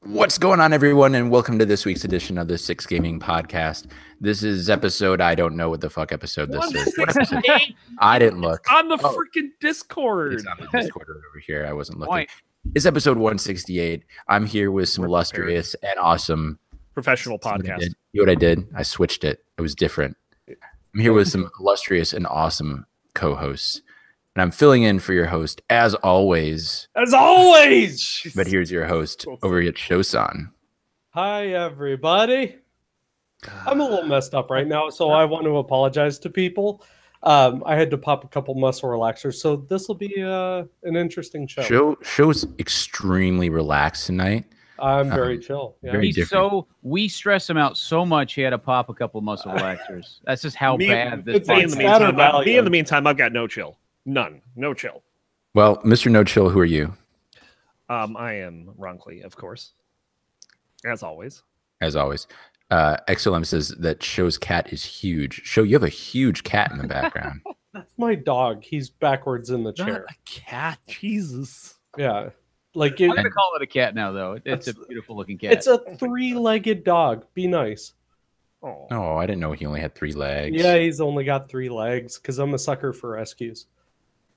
What's going on, everyone, and welcome to this week's edition of the Six Gaming Podcast. This is episode, I don't know what the fuck episode this is. What episode? I didn't look. It's on the freaking Discord. It's on the Discord over here. I wasn't looking. It's episode 168. I'm here with some illustrious and awesome professional podcast. You know what I did? I switched it. It was different. I'm here with some illustrious and awesome co-hosts. And I'm filling in for your host, as always. As always! But here's your host over at Shosan. Hi, everybody. I'm a little messed up right now, so I want to apologize to people. I had to pop a couple muscle relaxers, so this will be an interesting show. Show's extremely relaxed tonight. I'm very chill. Yeah. Very different. We stress him out so much he had to pop a couple muscle relaxers. That's just how bad this me is. In the meantime, I've got no chill. None. No chill. Well, Mr. No Chill, who are you? I am Roncley, of course. As always. As always. XLM says that Show's cat is huge. Show, you have a huge cat in the background. That's my dog. He's backwards in the chair. Not a cat. Jesus. Yeah. Like I'm going to call it a cat now, though. It's a beautiful looking cat. It's a three-legged dog. Be nice. Oh, I didn't know he only had 3 legs. Yeah, he's only got 3 legs because I'm a sucker for rescues.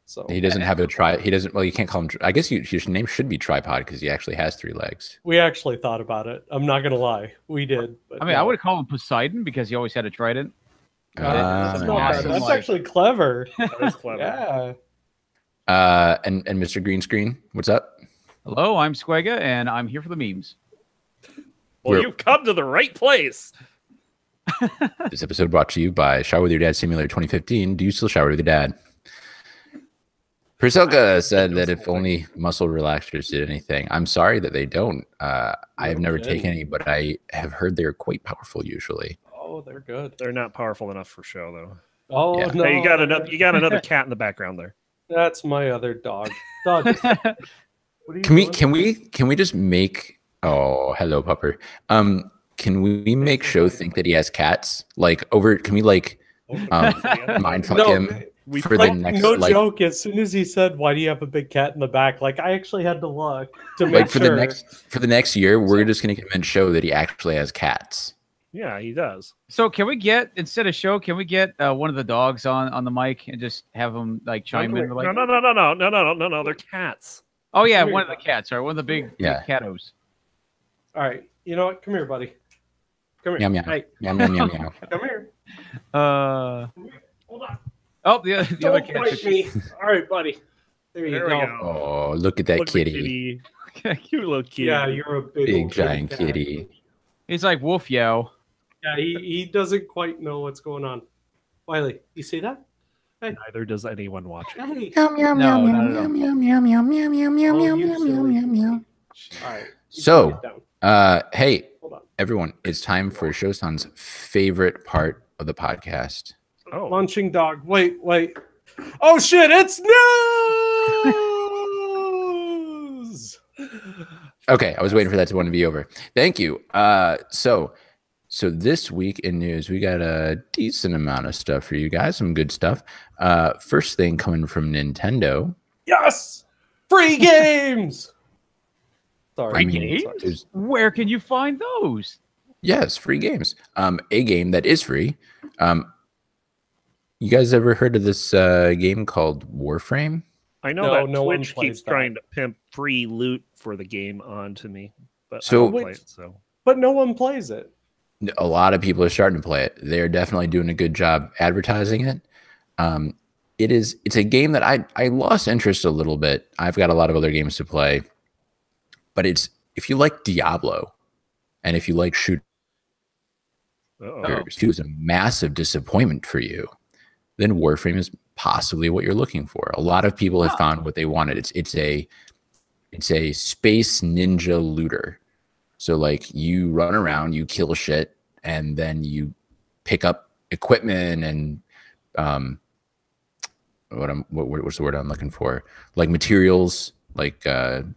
So he doesn't have a He doesn't. Well, you can't call him. I guess your name should be Tripod because he actually has 3 legs. We actually thought about it. I'm not gonna lie, we did. But I would call him Poseidon because he always had a trident. That's actually clever. That is clever. Yeah. And Mr. Green Screen, what's up? Hello, I'm Squega, and I'm here for the memes. Well, you've come to the right place. This episode brought to you by Shower with Your Dad Simulator 2015. Do you still shower with your dad? Priscilla said that if only muscle relaxers did anything. I'm sorry that they don't. I have never taken any, but I have heard they're quite powerful usually. Oh, they're good. They're not powerful enough for show, though. Oh, Yeah. no. Hey, you got another cat in the background there. That's my other dog. Dog. What are you Can doing? we just make? Oh, hello, pupper. Can we make Show think that he has cats? Like over? Can we like mind fuck him? For like, the next, no joke. As soon as he said, "Why do you have a big cat in the back?" Like I actually had to look to make for sure. the next year, we're just gonna convince Show that he actually has cats. Yeah, he does. So can we get, instead of Show, can we get one of the dogs on the mic and just have them like chime in? Like, No. They're cats. oh yeah, one of the cats. Or one of the big catos. All right, you know what? Come here, buddy. Come here. Meow meow. Hey, Meow meow meow meow. come here. Hold on. Oh, the other Don't cat. bite me. All right, buddy. There you There we go. go. Oh, look at that Look at the kitty. Cute little kitty. Yeah, you're a big Big old giant cat. kitty. He's like Wolf Yo. Yeah, he doesn't quite know what's going on. Wiley, you see that? Neither does anyone watching. Hey. Meow meow No, meow not meow at meow all. meow meow meow meow meow meow Oh, you meow meow silly meow meow. All right. you So, can get down. Hey, Hold on. everyone, it's time for Shosan's favorite part of the podcast. Oh, Munching dog. Wait. Oh shit! It's news. Okay, I was waiting for that one to be over. Thank you. So this week in news, we got a decent amount of stuff for you guys, some good stuff. First thing coming from Nintendo. Yes, free games. Sorry. I mean, games? there's- Where can you find those? Yes, free games. A game that is free. You guys ever heard of this game called Warframe? I know No, that no one Twitch plays keeps that. trying to pimp free loot for the game onto me, but So- I don't play it. So But no one plays it. A lot of people are starting to play it. They're definitely doing a good job advertising it. It's a game that I lost interest a little bit. I've got a lot of other games to play, but if you like Diablo, and if you like shooters, it was a massive disappointment for you, then Warframe is possibly what you're looking for. A lot of people have found what they wanted. It's a space ninja looter. So like you run around, you kill shit, and then you pick up equipment and what's the word I'm looking for? Like materials, like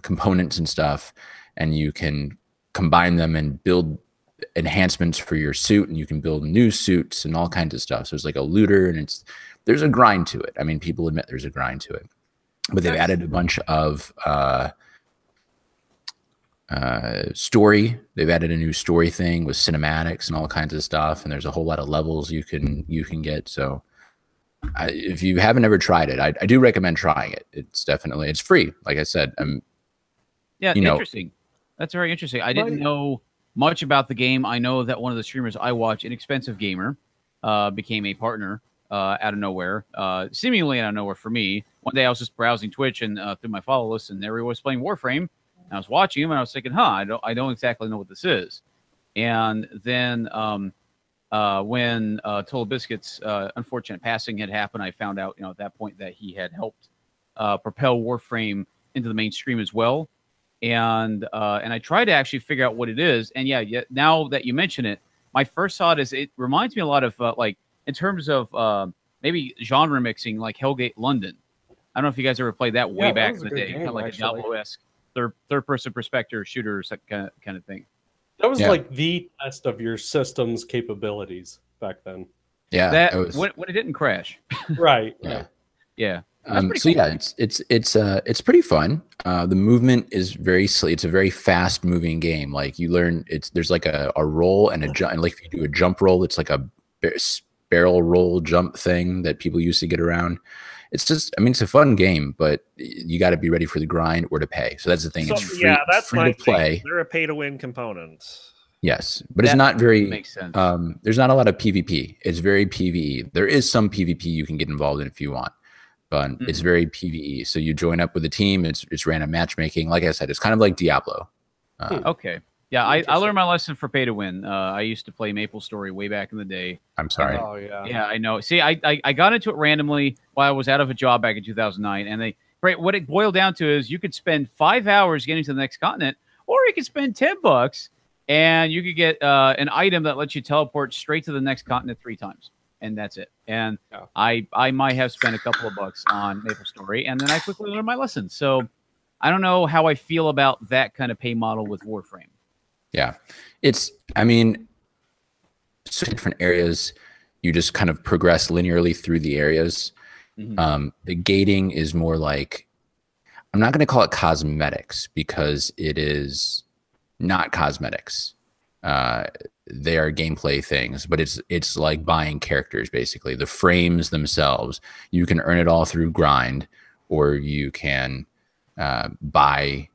components and stuff, and you can combine them and build enhancements for your suit, and you can build new suits and all kinds of stuff. So it's like a looter, and there's a grind to it. I mean, people admit there's a grind to it, but they've added a bunch of story. They've added a new story thing with cinematics and all kinds of stuff, and there's a whole lot of levels you can get. So if you haven't ever tried it, I do recommend trying it. It's free. Like I said, Yeah, you know, interesting. That's very interesting. I didn't know much about the game. I know that one of the streamers I watch, Inexpensive Gamer, became a partner out of nowhere, seemingly out of nowhere for me. One day I was just browsing Twitch and through my follow list, and there he was playing Warframe. And I was watching him, and I was thinking, I don't exactly know what this is. And then when Total Biscuit's unfortunate passing had happened, I found out, at that point that he had helped propel Warframe into the mainstream as well. And I tried to actually figure out what it is. And yeah, now that you mention it, my first thought is it reminds me a lot of like in terms of maybe genre mixing, like Hellgate London. I don't know if you guys ever played that way back in the day, kind of like actually. A Diablo-esque third person perspective shooter kind of thing. That was like the test of your system's capabilities back then. Yeah, that when it didn't crash. Right. Yeah. So cool. Yeah, it's pretty fun. The movement is very it's a very fast moving game. Like you learn there's like a roll and a jump, and like if you do a jump roll, it's like a barrel roll jump thing that people used to get around. It's just, I mean, it's a fun game, but you got to be ready for the grind or to pay. So that's the thing. So, it's free, that's free to play. They're a pay to win component. Yes, but it's not very. Makes sense. There's not a lot of PvP. It's very PvE. There is some PvP you can get involved in if you want, but it's very PvE. So you join up with a team. It's random matchmaking. Like I said, it's kind of like Diablo. Okay. Yeah, I learned my lesson for pay to win. I used to play MapleStory way back in the day. I'm sorry. Oh yeah. Yeah, I know. See, I got into it randomly while I was out of a job back in 2009, and what it boiled down to is you could spend 5 hours getting to the next continent, or you could spend $10 and you could get an item that lets you teleport straight to the next continent 3 times, and that's it. And I might have spent a couple of bucks on MapleStory, and then I quickly learned my lesson. So I don't know how I feel about that kind of pay model with Warframe. Yeah, I mean, so different areas, you just kind of progress linearly through the areas. The gating is more like, I'm not going to call it cosmetics because it is not cosmetics. They are gameplay things, but it's like buying characters, basically. The frames themselves, you can earn it all through grind, or you can buy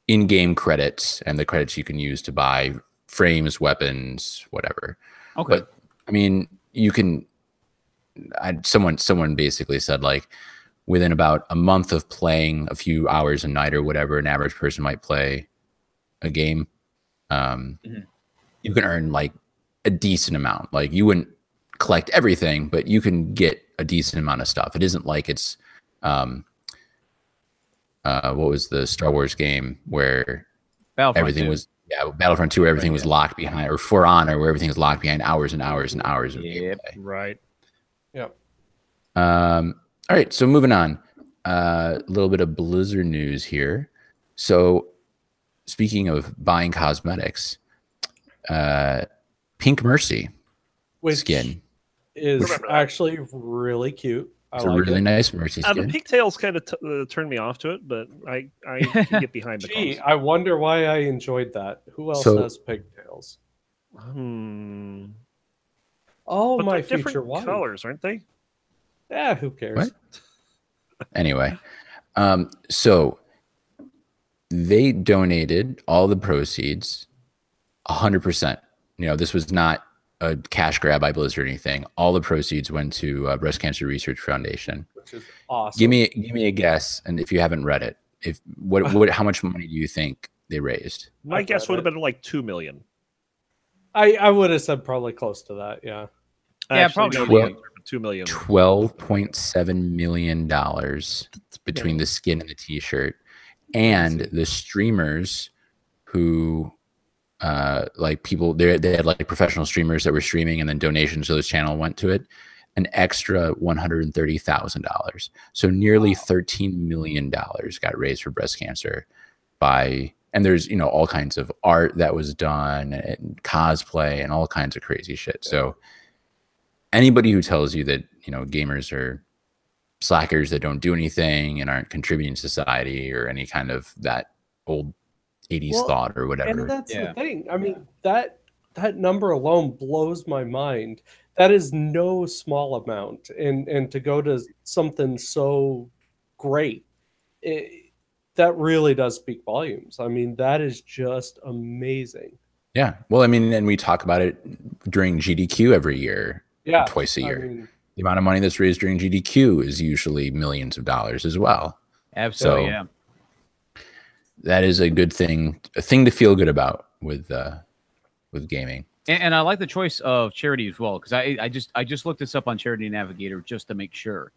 in-game credits, and the credits you can use to buy frames, weapons, whatever. Okay. But I mean, you can. Someone basically said, like, within about a month of playing a few hours a night or whatever an average person might play a game, you can earn like a decent amount. Like you wouldn't collect everything, but you can get a decent amount of stuff. It isn't like it's what was the Star Wars game where everything was Battlefront 2 where everything was locked behind, or For Honor where everything was locked behind hours and hours and hours of gameplay. Right. Yep. All right, so moving on. A little bit of Blizzard news here. So speaking of buying cosmetics, Pink Mercy skin is actually really cute. It's a really nice Mercy skin. The pigtails kind of turned me off to it, but I can get behind the Gee, I wonder why I enjoyed that. Who else has pigtails? Oh, but my future future wife. colors, aren't they? Yeah, who cares? What? Anyway, so they donated all the proceeds, 100%. This was not a cash grab by Blizzard or anything. All the proceeds went to Breast Cancer Research Foundation, which is awesome. Give me a guess, and if you haven't read it, how much money do you think they raised? My guess would have been like $2 million. I would have said probably close to that. Yeah. Actually, probably $2 million. $12.7 million between the skin and the T-shirt, and the streamers who. Like people they had like professional streamers that were streaming, and then donations to this channel went to it, an extra $130,000. So nearly $13 million got raised for breast cancer and there's all kinds of art that was done and cosplay and all kinds of crazy shit. So anybody who tells you that gamers are slackers that don't do anything and aren't contributing to society or any kind of that old 80s Well, thought or And whatever. that's Yeah. the thing. I mean, that number alone blows my mind. That is no small amount, and to go to something so great, that really does speak volumes. I mean, that is just amazing. Yeah. Well, I mean, and we talk about it during GDQ every year, Yeah, twice a I year. mean, The amount of money that's raised during GDQ is usually millions of dollars as well. Absolutely, So- yeah. That is a good thing, a thing to feel good about with gaming. And I like the choice of charity as well, because I just looked this up on Charity Navigator just to make sure.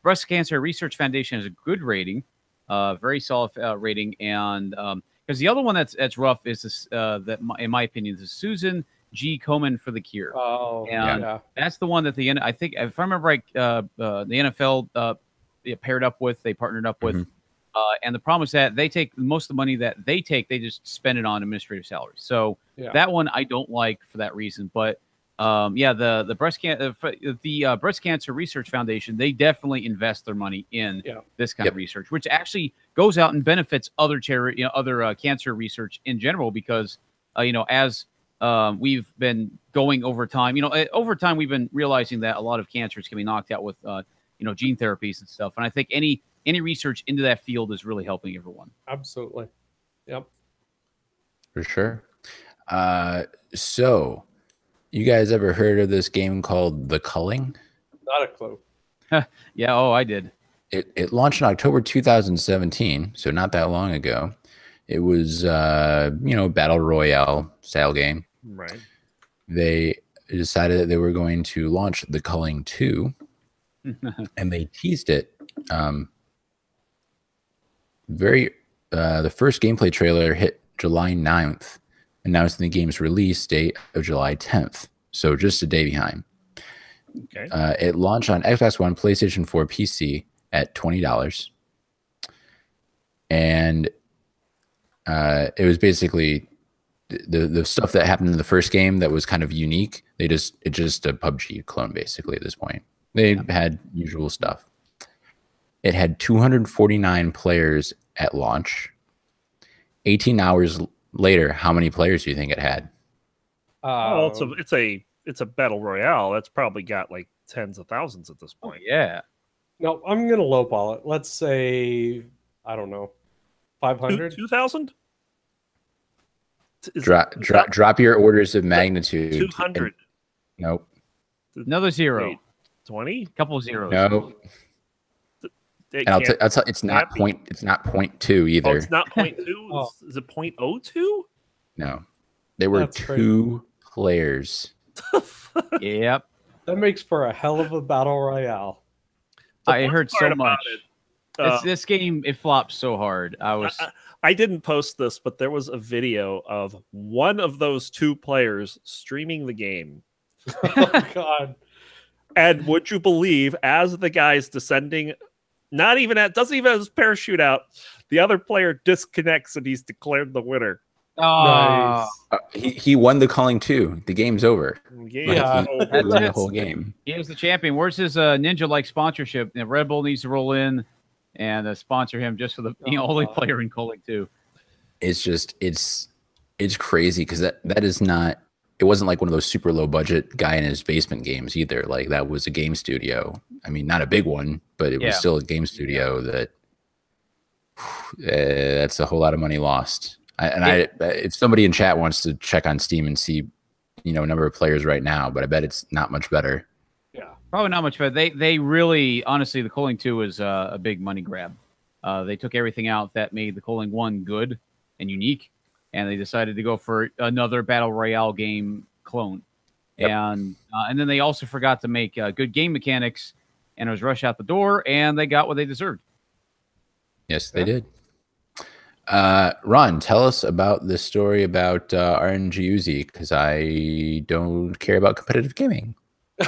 Breast Cancer Research Foundation has a good rating, very solid rating, and because the other one that's rough is this in my opinion, is Susan G. Komen for the Cure. oh And yeah, That's the one that I think if I remember right, the NFL they paired up with, they partnered up with. And the problem is that they take most of the money that they take, they just spend it on administrative salaries. So that one I don't like for that reason. But the Breast Cancer Research Foundation, they definitely invest their money in this kind of research, which actually goes out and benefits other charity, other cancer research in general, because as we've been going over time, over time we've been realizing that a lot of cancers can be knocked out with gene therapies and stuff. And I think any research into that field is really helping everyone. absolutely. Yep. For sure. So, you guys ever heard of this game called The Culling? Not a clue. Yeah. Oh, I did. It launched in October 2017, so not that long ago. It was, battle royale style game. Right. They decided that they were going to launch The Culling 2, and they teased it. The first gameplay trailer hit July 9th, announcing the game's release date of July 10th. So just a day behind. Okay. It launched on Xbox One, PlayStation 4, PC at $20. And it was basically the stuff that happened in the first game that was kind of unique. It's just a PUBG clone basically at this point. They had usual stuff. It had 249 players at launch. 18 hours later, how many players do you think it had? It's a battle royale. That's probably got like tens of thousands at this point. Yeah. No, I'm gonna lowball it. Let's say, I don't know, 500. 2,000? Drop your orders of magnitude. 200. Nope. Another zero. Wait, 20? Couple of zeros. No. It And I'll can't- tell it's not can't be. point. It's not 0.2 either. Oh, it's not 0.2? Oh. Is it 0.02? No, there were That's crazy. 2 players. Yep. That makes for a hell of a battle royale. I worst heard part so about much. it, This game, it flopped so hard. I didn't post this, but there was a video of one of those 2 players streaming the game. Oh God. And would you believe, as the guy's descending, doesn't even have his parachute out, the other player disconnects and he's declared the winner. Nice. He won the calling too. The game's over. Game Yeah. is over. He That's won the it. whole game. He was the champion. Where's his ninja-like sponsorship? Red Bull needs to roll in and sponsor him just for the only player in Calling 2. It's just it's crazy because that is not. It wasn't like one of those super low budget guy in his basement games either. Like that was a game studio. I mean, not a big one, but it was still a game studio that. That's a whole lot of money lost. If somebody in chat wants to check on Steam and see, number of players right now, but I bet it's not much better. Yeah. Probably not much better. They really, honestly, the Calling 2 is a big money grab. They took everything out that made the Calling 1 good and unique, and they decided to go for another Battle Royale game clone. Yep. And then they also forgot to make good game mechanics, and it was rush out the door, and they got what they deserved. Yes, they did. Ron, tell us about this story about RNG Uzi, because I don't care about competitive gaming. I'm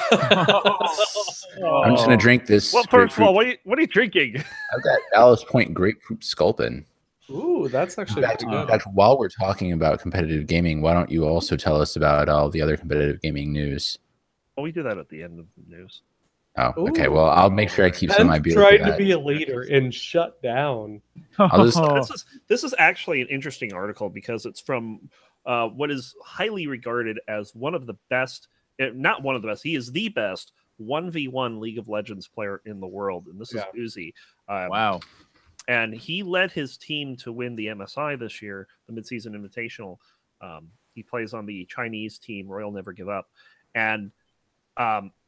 just gonna drink this. Well, first of all, grapefruit- what are you drinking? I've got Alice Point grapefruit sculpin. Ooh, that's actually pretty In good. fact, while we're talking about competitive gaming, why don't you also tell us about all the other competitive gaming news? Well, we do that at the end of the news. Oh, okay. Ooh. Well, I'll make sure I keep some of my And beer. trying for to that. be a leader and shut down. I'll just- This is actually an interesting article because it's from what is highly regarded as one of the best, not one of the best, he is the best 1v1 League of Legends player in the world. And this is Uzi. Wow. And he led his team to win the MSI this year, the Midseason Invitational. He plays on the Chinese team, Royal Never Give Up. And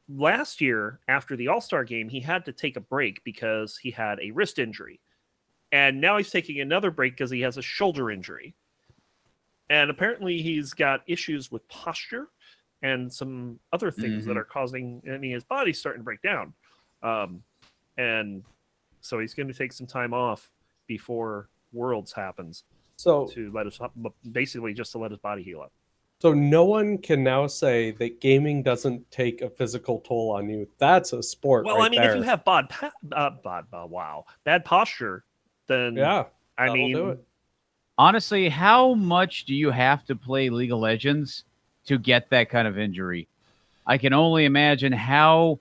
last year, after the All-Star game, he had to take a break because he had a wrist injury. And now he's taking another break because he has a shoulder injury. And apparently he's got issues with posture and some other things that are causing, I mean, his body's starting to break down. And so he's going to take some time off before Worlds happens So to let us, basically just to let his body heal up. So no one can now say that gaming doesn't take a physical toll on you. That's a sport. Well, right I mean, there. if you have bad posture, then yeah, I that'll mean, do it. Honestly, how much do you have to play League of Legends to get that kind of injury? I can only imagine how.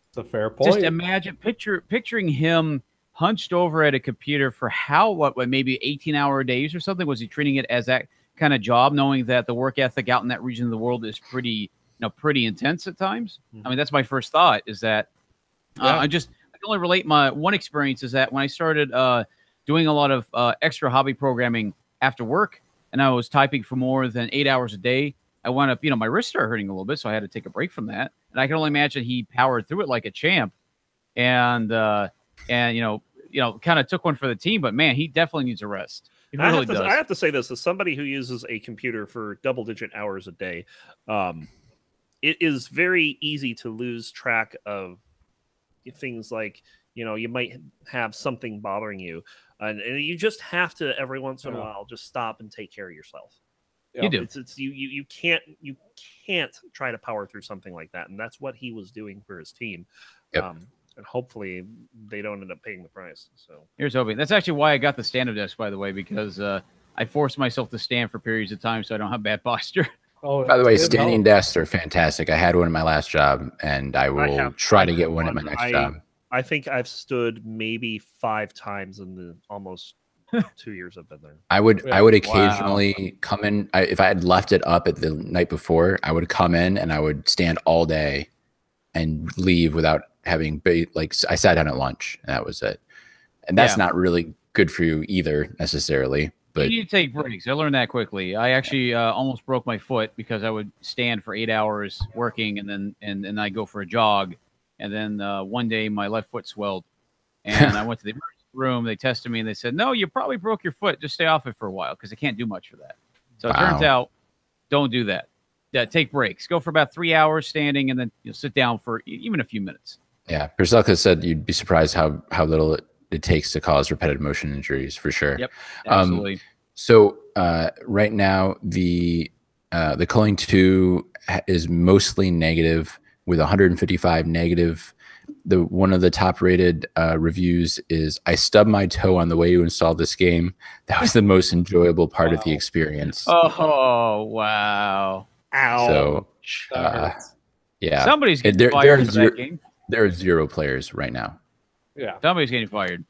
It's a fair point. Just imagine picturing him hunched over at a computer for what maybe 18-hour days or something. Was he treating it as that kind of job, knowing that the work ethic out in that region of the world is pretty intense at times? I mean, that's my first thought. Is that I can only relate. My one experience is that when I started doing a lot of extra hobby programming after work, and I was typing for more than 8 hours a day, I wound up, my wrist started hurting a little bit, so I had to take a break from that. And I can only imagine he powered through it like a champ, and kind of took one for the team. But man, he definitely needs a rest. He really does. I have to say this as somebody who uses a computer for double-digit hours a day. It is very easy to lose track of things like, you might have something bothering you, and you just have to every once in a while just stop and take care of yourself. You do. You can't try to power through something like that, and that's what he was doing for his team. Yep. And hopefully they don't end up paying the price. So here's hoping. That's actually why I got the stand-up desk, by the way, because I forced myself to stand for periods of time so I don't have bad posture. Oh, By the way, it standing helps. desks are fantastic. I had one in my last job, and I will try to get one at my next job. I think I've stood maybe 5 times in the almost 2 years I've been there. I would occasionally come in. If I had left it up at the night before, I would come in and I would stand all day and leave without having I sat down at lunch, and that was it. And that's not really good for you either necessarily. But you need to take breaks. I learned that quickly. I actually almost broke my foot because I would stand for 8 hours working, and then I go for a jog, and then one day my left foot swelled, and I went to the emergency room. They tested me and they said, "No, you probably broke your foot. Just stay off it for a while because it can't do much for that." So it turns out, don't do that. Take breaks. Go for about 3 hours standing, and then you'll sit down for even a few minutes. Yeah, Priscilla said you'd be surprised how little it takes to cause repetitive motion injuries, for sure. Yep, absolutely. So right now, the Culling 2 is mostly negative, with 155 negative. One of the top rated reviews is, "I stubbed my toe on the way to install this game. That was the most enjoyable part of the experience." Oh, wow. Ow. So That hurts. yeah, Somebody's getting there fired are for that game. there are 0 players right now. Yeah. Somebody's getting fired.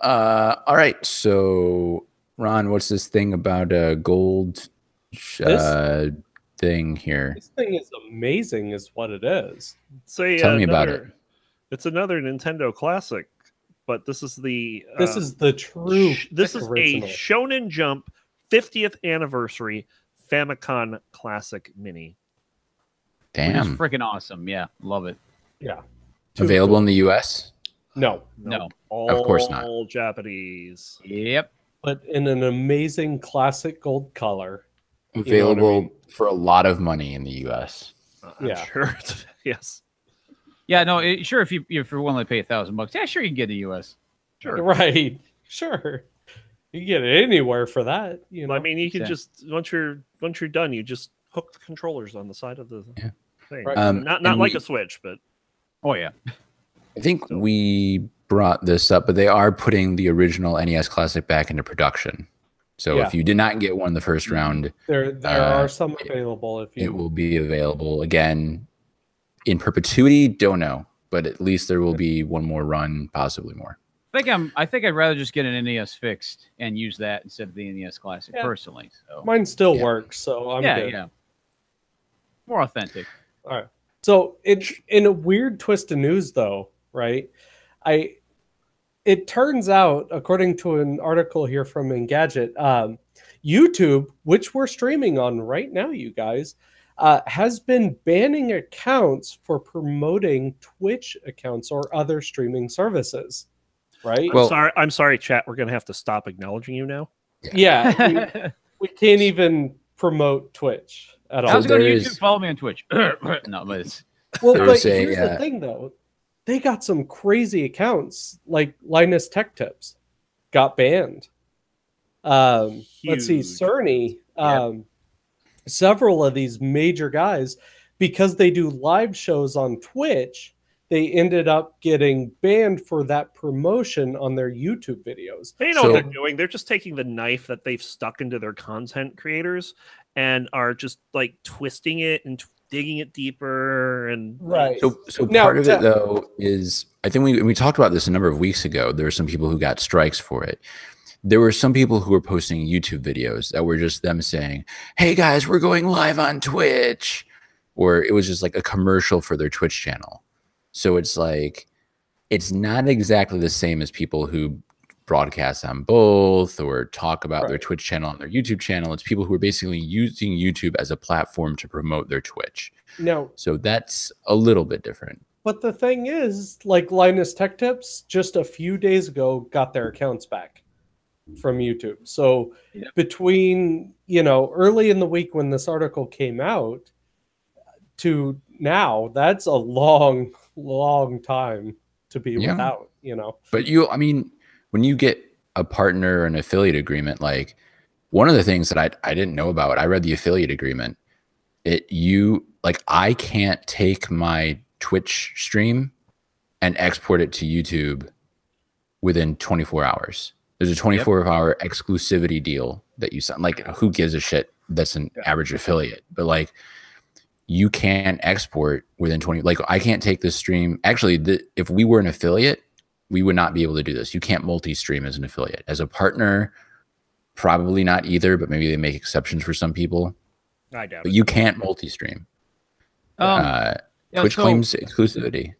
All right, so Ron, what's this thing about a gold thing here? This thing is amazing, is what it is. Tell me about it. It's another Nintendo classic, but this is the This is the true. this is original. a Shonen Jump 50th anniversary Famicom Classic Mini. Which is Damn. freaking awesome. Yeah, love it. Yeah. Available in the US? No, No. Of course not. All Japanese. Yep. but in an amazing classic gold color. Available for a lot of money in the US. I'm Yeah. sure. Yes. Yeah, no, sure. If you're willing to pay $1,000, yeah, sure, you can get in the U.S. Sure. Right. Sure. You can get it anywhere for that. You know. I mean, you can Yeah. just once you're done, you just hook the controllers on the side of the thing. Right. Not and like we- a Switch, but Oh yeah. I think we brought this up, but they are putting the original NES Classic back into production. So Yeah. if you did not get one the first round, there are some available if you it will be available again in perpetuity, don't know, but at least there will be one more run, possibly more. I think I'd rather just get an NES fixed and use that instead of the NES Classic personally. So Mine still works, so I'm good. Yeah. More authentic. All right. So in a weird twist of news, though, right? It turns out, according to an article here from Engadget, YouTube, which we're streaming on right now, you guys, has been banning accounts for promoting Twitch accounts or other streaming services. Right? I'm sorry, chat. We're gonna have to stop acknowledging you now. Yeah, we can't even promote Twitch at all. I was going to YouTube. Follow me on Twitch. No, but it's but here's the thing, though. They got some crazy accounts, like Linus Tech Tips, got banned. Let's see, Cerny, several of these major guys, because they do live shows on Twitch, they ended up getting banned for that promotion on their YouTube videos. They know what they're doing. They're just taking the knife that they've stuck into their content creators and are just like twisting it and digging it deeper. And So now, part of it though is, I think we talked about this a number of weeks ago. There were some people who got strikes for it. There were some people who were posting YouTube videos that were just them saying, "Hey guys, we're going live on Twitch," or it was just like a commercial for their Twitch channel. So it's like, it's not exactly the same as people who broadcast on both or talk about their Twitch channel on their YouTube channel. It's people who are basically using YouTube as a platform to promote their Twitch. No. So that's a little bit different. But the thing is, like Linus Tech Tips, just a few days ago, got their accounts back from YouTube. So between, early in the week when this article came out to now, that's a long time to be without, But when you get a partner or an affiliate agreement, like one of the things that I didn't know about, I read the affiliate agreement. I can't take my Twitch stream and export it to YouTube within 24 hours. There's a 24-hour exclusivity deal that you sign. Like, who gives a shit? That's an average affiliate. But like, you can't export within 20. Like, I can't take this stream. Actually, if we were an affiliate, we would not be able to do this. You can't multi-stream as an affiliate. As a partner, probably not either, but maybe they make exceptions for some people. I doubt but you can't multi-stream. Twitch claims exclusivity.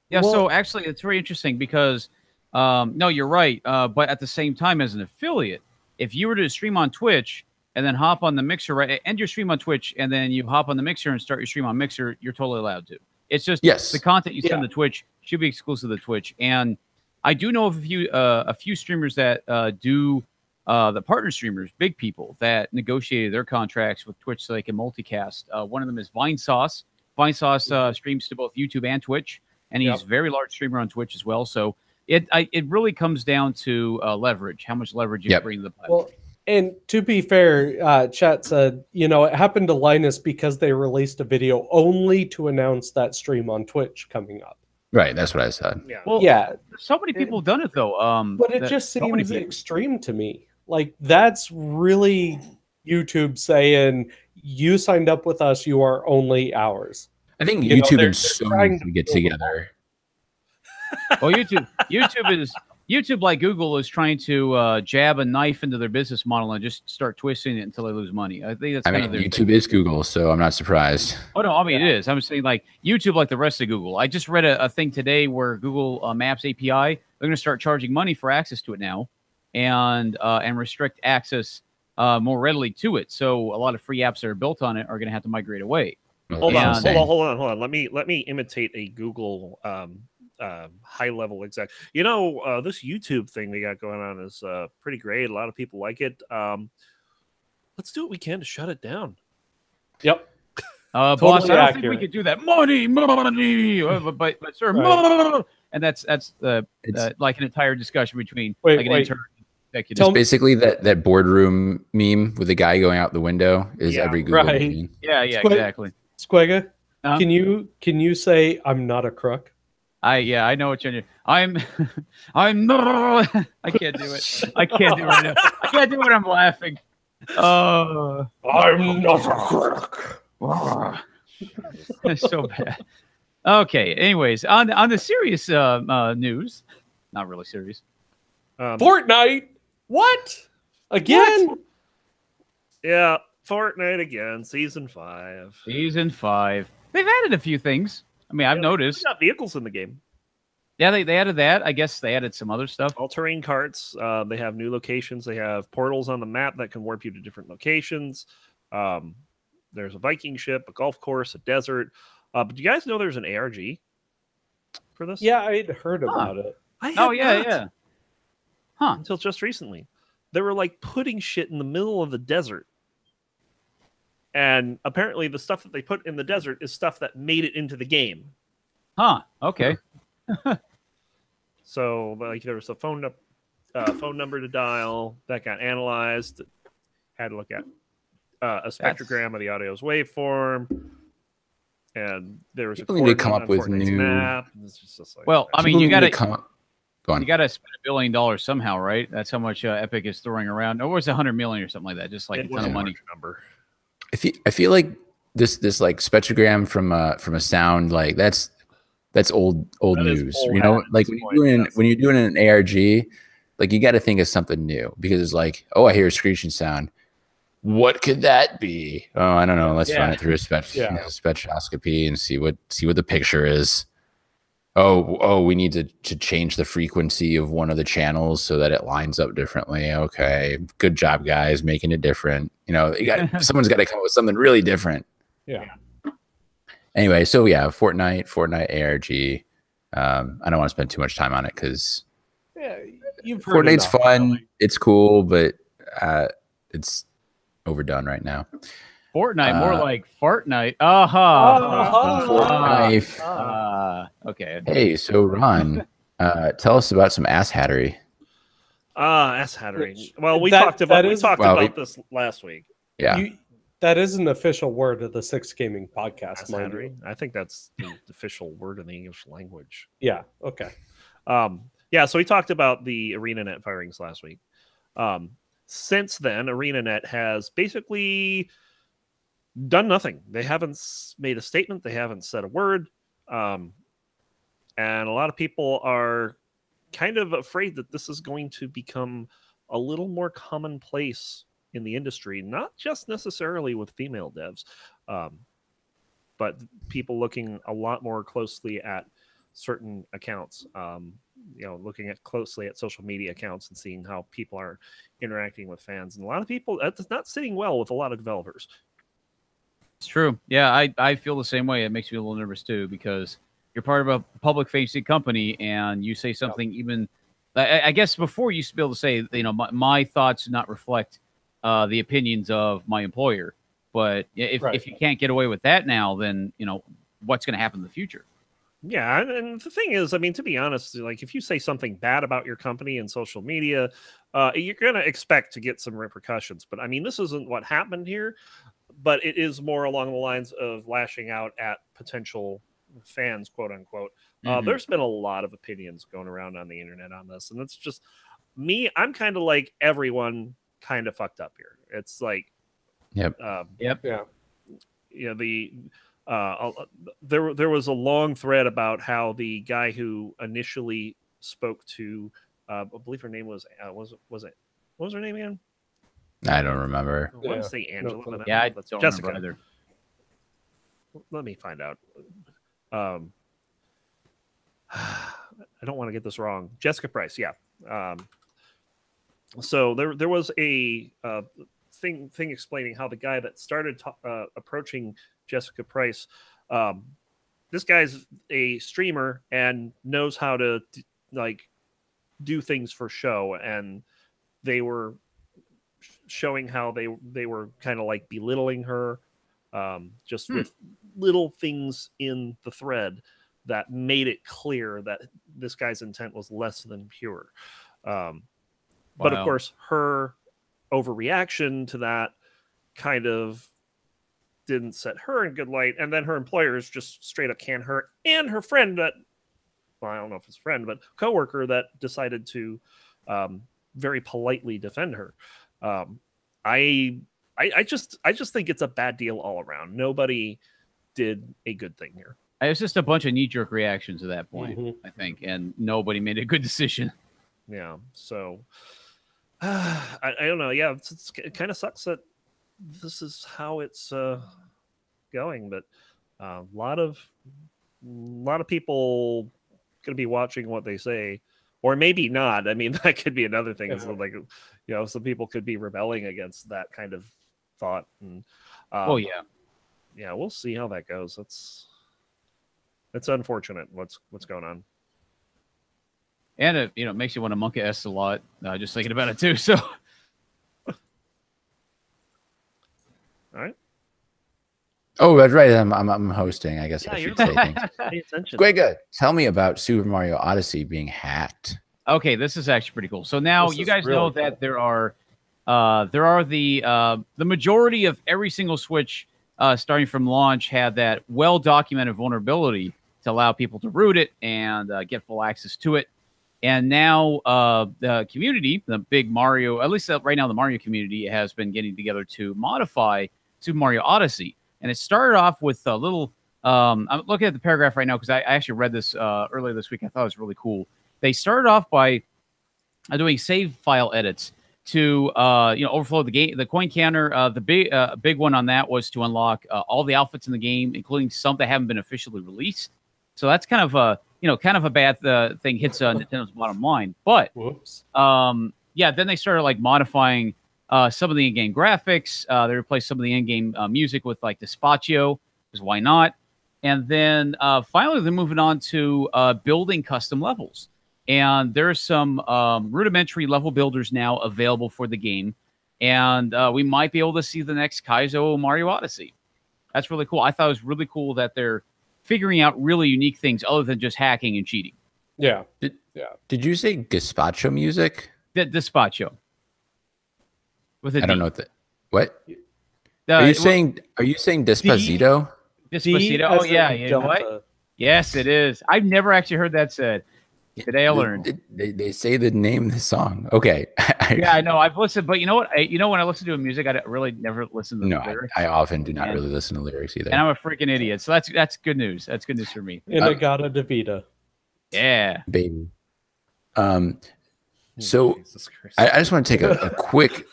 Yeah, so actually, it's very interesting because, no, you're right. But at the same time, as an affiliate, if you were to stream on Twitch and then hop on the Mixer, right, end your stream on Twitch, and then you hop on the Mixer and start your stream on Mixer, you're totally allowed to. It's just the content you send to Twitch should be exclusive to Twitch. And I do know of a few streamers that do the partner streamers, big people that negotiated their contracts with Twitch so they can multicast. One of them is Vinesauce. Vinesauce streams to both YouTube and Twitch, and he's a very large streamer on Twitch as well. So it really comes down to leverage, how much leverage you bring to the platform. Well, and to be fair, chat said, it happened to Linus because they released a video only to announce that stream on Twitch coming up. Right, that's what I said. Yeah. Well, so many people have done it though. But it just seems extreme to me. Like, that's really YouTube saying, you signed up with us, you are only ours. I think YouTube and Sony can get together. Well, YouTube, like Google, is trying to jab a knife into their business model and just start twisting it until they lose money. I think that's YouTube is Google, so I'm not surprised. Oh no, it is. I'm saying like YouTube, like the rest of Google. I just read a thing today where Google Maps API, they're going to start charging money for access to it now, and restrict access more readily to it. So a lot of free apps that are built on it are going to have to migrate away. Hold on. Let me imitate a Google high level exec. This YouTube thing we got going on is pretty great. A lot of people like it. Let's do what we can to shut it down. Yep. Boss, I don't think we could do that. Money, but sir, and that's like an entire discussion between an intern. Just basically that boardroom meme with the guy going out the window is every Google meme. Yeah, exactly. Squigga, can you say I'm not a crook? I know what you're doing. I'm not. I can't do it. I can't do it right now. I can't do it. I'm laughing. I'm not a crook. It's so bad. Okay. Anyways, on the serious news, not really serious. Fortnite. What? Again? What? Yeah, Fortnite again, season 5. Season 5. They've added a few things. I mean, I've noticed. Got vehicles in the game. Yeah, they added that. I guess they added some other stuff. All-terrain carts. They have new locations. They have portals on the map that can warp you to different locations. There's a Viking ship, a golf course, a desert. But do you guys know there's an ARG for this? Yeah, I'd heard about it. I had Oh, yeah, not yeah. Huh. until just recently. They were like putting shit in the middle of the desert. And apparently the stuff that they put in the desert is stuff that made it into the game. Huh. Okay. So, like, there was a phone number to dial that got analyzed. Had to look at a spectrogram of the audio's waveform, and there was People need to come up with Fortnite's new map. It's just like, Well, I mean, People you need got to to come up. Go on. you got to spend $1 billion somehow, right? That's how much Epic is throwing around. Or was it 100 million or something like that? Just like it a was ton of a money. large number. I feel like this like spectrogram from a sound, like that's old That is news. old You know, hat at like this when you're point, doing an ARG, like you got to think of something new, because it's like, oh, I hear a screeching sound. What could that be? Oh, I don't know. Let's run it through a spectroscopy and see what the picture is. Oh, we need to change the frequency of one of the channels so that it lines up differently. Okay, good job, guys, making it different. You know, someone's got to come up with something really different. Yeah. Anyway, so yeah, Fortnite ARG. I don't want to spend too much time on it because You've heard Fortnite's enough, fun. really. It's cool, but it's overdone right now. Fortnite, more like Fartnite. Aha. Fortnite. Okay. Hey, so Ron, tell us about some ass hattery. Ass hattery. Well, we That- talked about that is- this last week. Yeah. That is an official word of the Six Gaming Podcast, Ass mind hattery. you. I think that's the official word in the English language. Yeah. Okay. Yeah, so we talked about the ArenaNet firings last week. Since then, ArenaNet has basically done nothing. They haven't made a statement. They haven't said a word. And a lot of people are kind of afraid that this is going to become a little more commonplace in the industry, not just necessarily with female devs, but people looking a lot more closely at certain accounts, looking at closely at social media accounts and seeing how people are interacting with fans. And a lot of people, that's not sitting well with a lot of developers. It's true. Yeah, I feel the same way. It makes me a little nervous too, because you're part of a public facing company and you say something even, I guess before you used to be able to say, my thoughts do not reflect the opinions of my employer. But if you can't get away with that now, then, what's going to happen in the future? Yeah, and the thing is, I mean, to be honest, like if you say something bad about your company in social media, you're going to expect to get some repercussions. But I mean, this isn't what happened here, but it is more along the lines of lashing out at potential fans, quote unquote. There's been a lot of opinions going around on the internet on this, and it's just me. I'm kind of like everyone kind of fucked up here. It's like, Yep. There was a long thread about how the guy who initially spoke to, I believe her name was it? What was her name again? I don't remember. I want to say Angela. No, but Yeah, I that's don't Jessica. remember either. Let me find out. I don't want to get this wrong. Jessica Price, yeah. So there was a thing explaining how the guy that started approaching Jessica Price, this guy's a streamer and knows how to do things for show, and they were showing how they were kind of like belittling her, just with little things in the thread that made it clear that this guy's intent was less than pure. But of course, her overreaction to that kind of didn't set her in good light. And then her employers just straight up canned her and her friend I don't know if it's friend, but coworker that decided to very politely defend her. I just think it's a bad deal all around. Nobody did a good thing here. was just a bunch of knee-jerk reactions at that point, Mhm. I think, and nobody made a good decision. Yeah. So I don't know. Yeah, it kind of sucks that this is how it's going, but a lot of people going to be watching what they say, or maybe not. I mean, that could be another thing. Is like, some people could be rebelling against that kind of thought. And Oh yeah. yeah, we'll see how that goes. It's unfortunate what's going on. And it makes you want to Monka S a lot, just thinking about it too. So, All right. Oh, that's right. I'm hosting. I guess I you're should say things. Pay attention. Squigga, tell me about Super Mario Odyssey being hacked. okay, this is actually pretty cool. So now This you is guys really know that there are the majority of every single Switch starting from launch had that well-documented vulnerability to allow people to root it and get full access to it. And now the community, the big Mario, at least right now the Mario community has been getting together to modify Super Mario Odyssey. And it started off with a little, I'm looking at the paragraph right now because I actually read this earlier this week. I thought it was really cool. They started off by doing save file edits to overflow the game, the coin counter. The big one on that was to unlock all the outfits in the game, including some that haven't been officially released. So that's kind of a bad thing, hits Nintendo's bottom line. But Whoops. then they started like modifying some of the in-game graphics. They replaced some of the in-game music with like Despacio, because why not? And then finally they're moving on to building custom levels. And there's some rudimentary level builders now available for the game. And we might be able to see the next Kaizo Mario Odyssey. That's really cool. I thought it was really cool that they're figuring out really unique things other than just hacking and cheating. Yeah. Did you say gazpacho music? Despacio. With a I don't D. know what. Are you saying Despacito? Despacito? Oh, yeah. You know what? Yes, it is. I've never actually heard that said. Today I learned. They say the name of the song. Okay. Yeah, I know. I've listened, but you know what? When I listen to music, I really never listen to the lyrics. I often do not really listen to lyrics either. And I'm a freaking idiot. So that's good news. That's good news for me. Inagata Devita. Yeah. Baby. So I just want to take a quick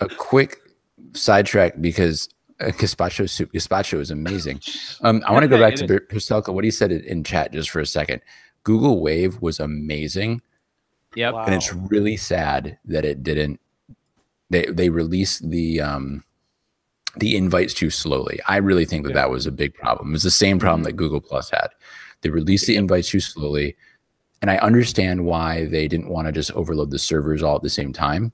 sidetrack because gazpacho is amazing. I want to go back to Perselka, what he said in chat just for a second. Google Wave was amazing. Yep. Wow. And it's really sad that it didn't. They released the invites too slowly. I really think that was a big problem. It was the same problem that Google Plus had. They released the invites too slowly, and I understand why they didn't want to just overload the servers all at the same time.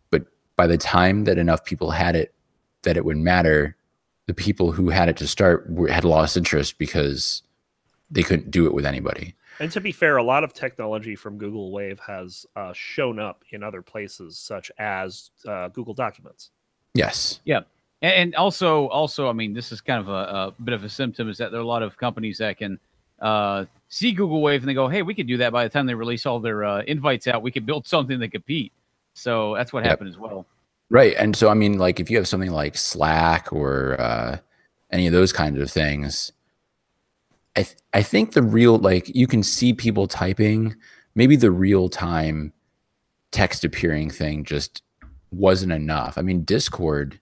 But by the time that enough people had it, that it would matter, the people who had it to start had lost interest because they couldn't do it with anybody. And to be fair, a lot of technology from Google Wave has shown up in other places, such as Google Documents. Yes. Yeah. And also, I mean, this is kind of a bit of a symptom is that there are a lot of companies that can see Google Wave and they go, hey, we could do that by the time they release all their invites out. We could build something that compete. So that's what happened as well. Right. And so, I mean, like if you have something like Slack or any of those kinds of things, I think the real, like you can see people typing, maybe the real time text appearing thing just wasn't enough. I mean, Discord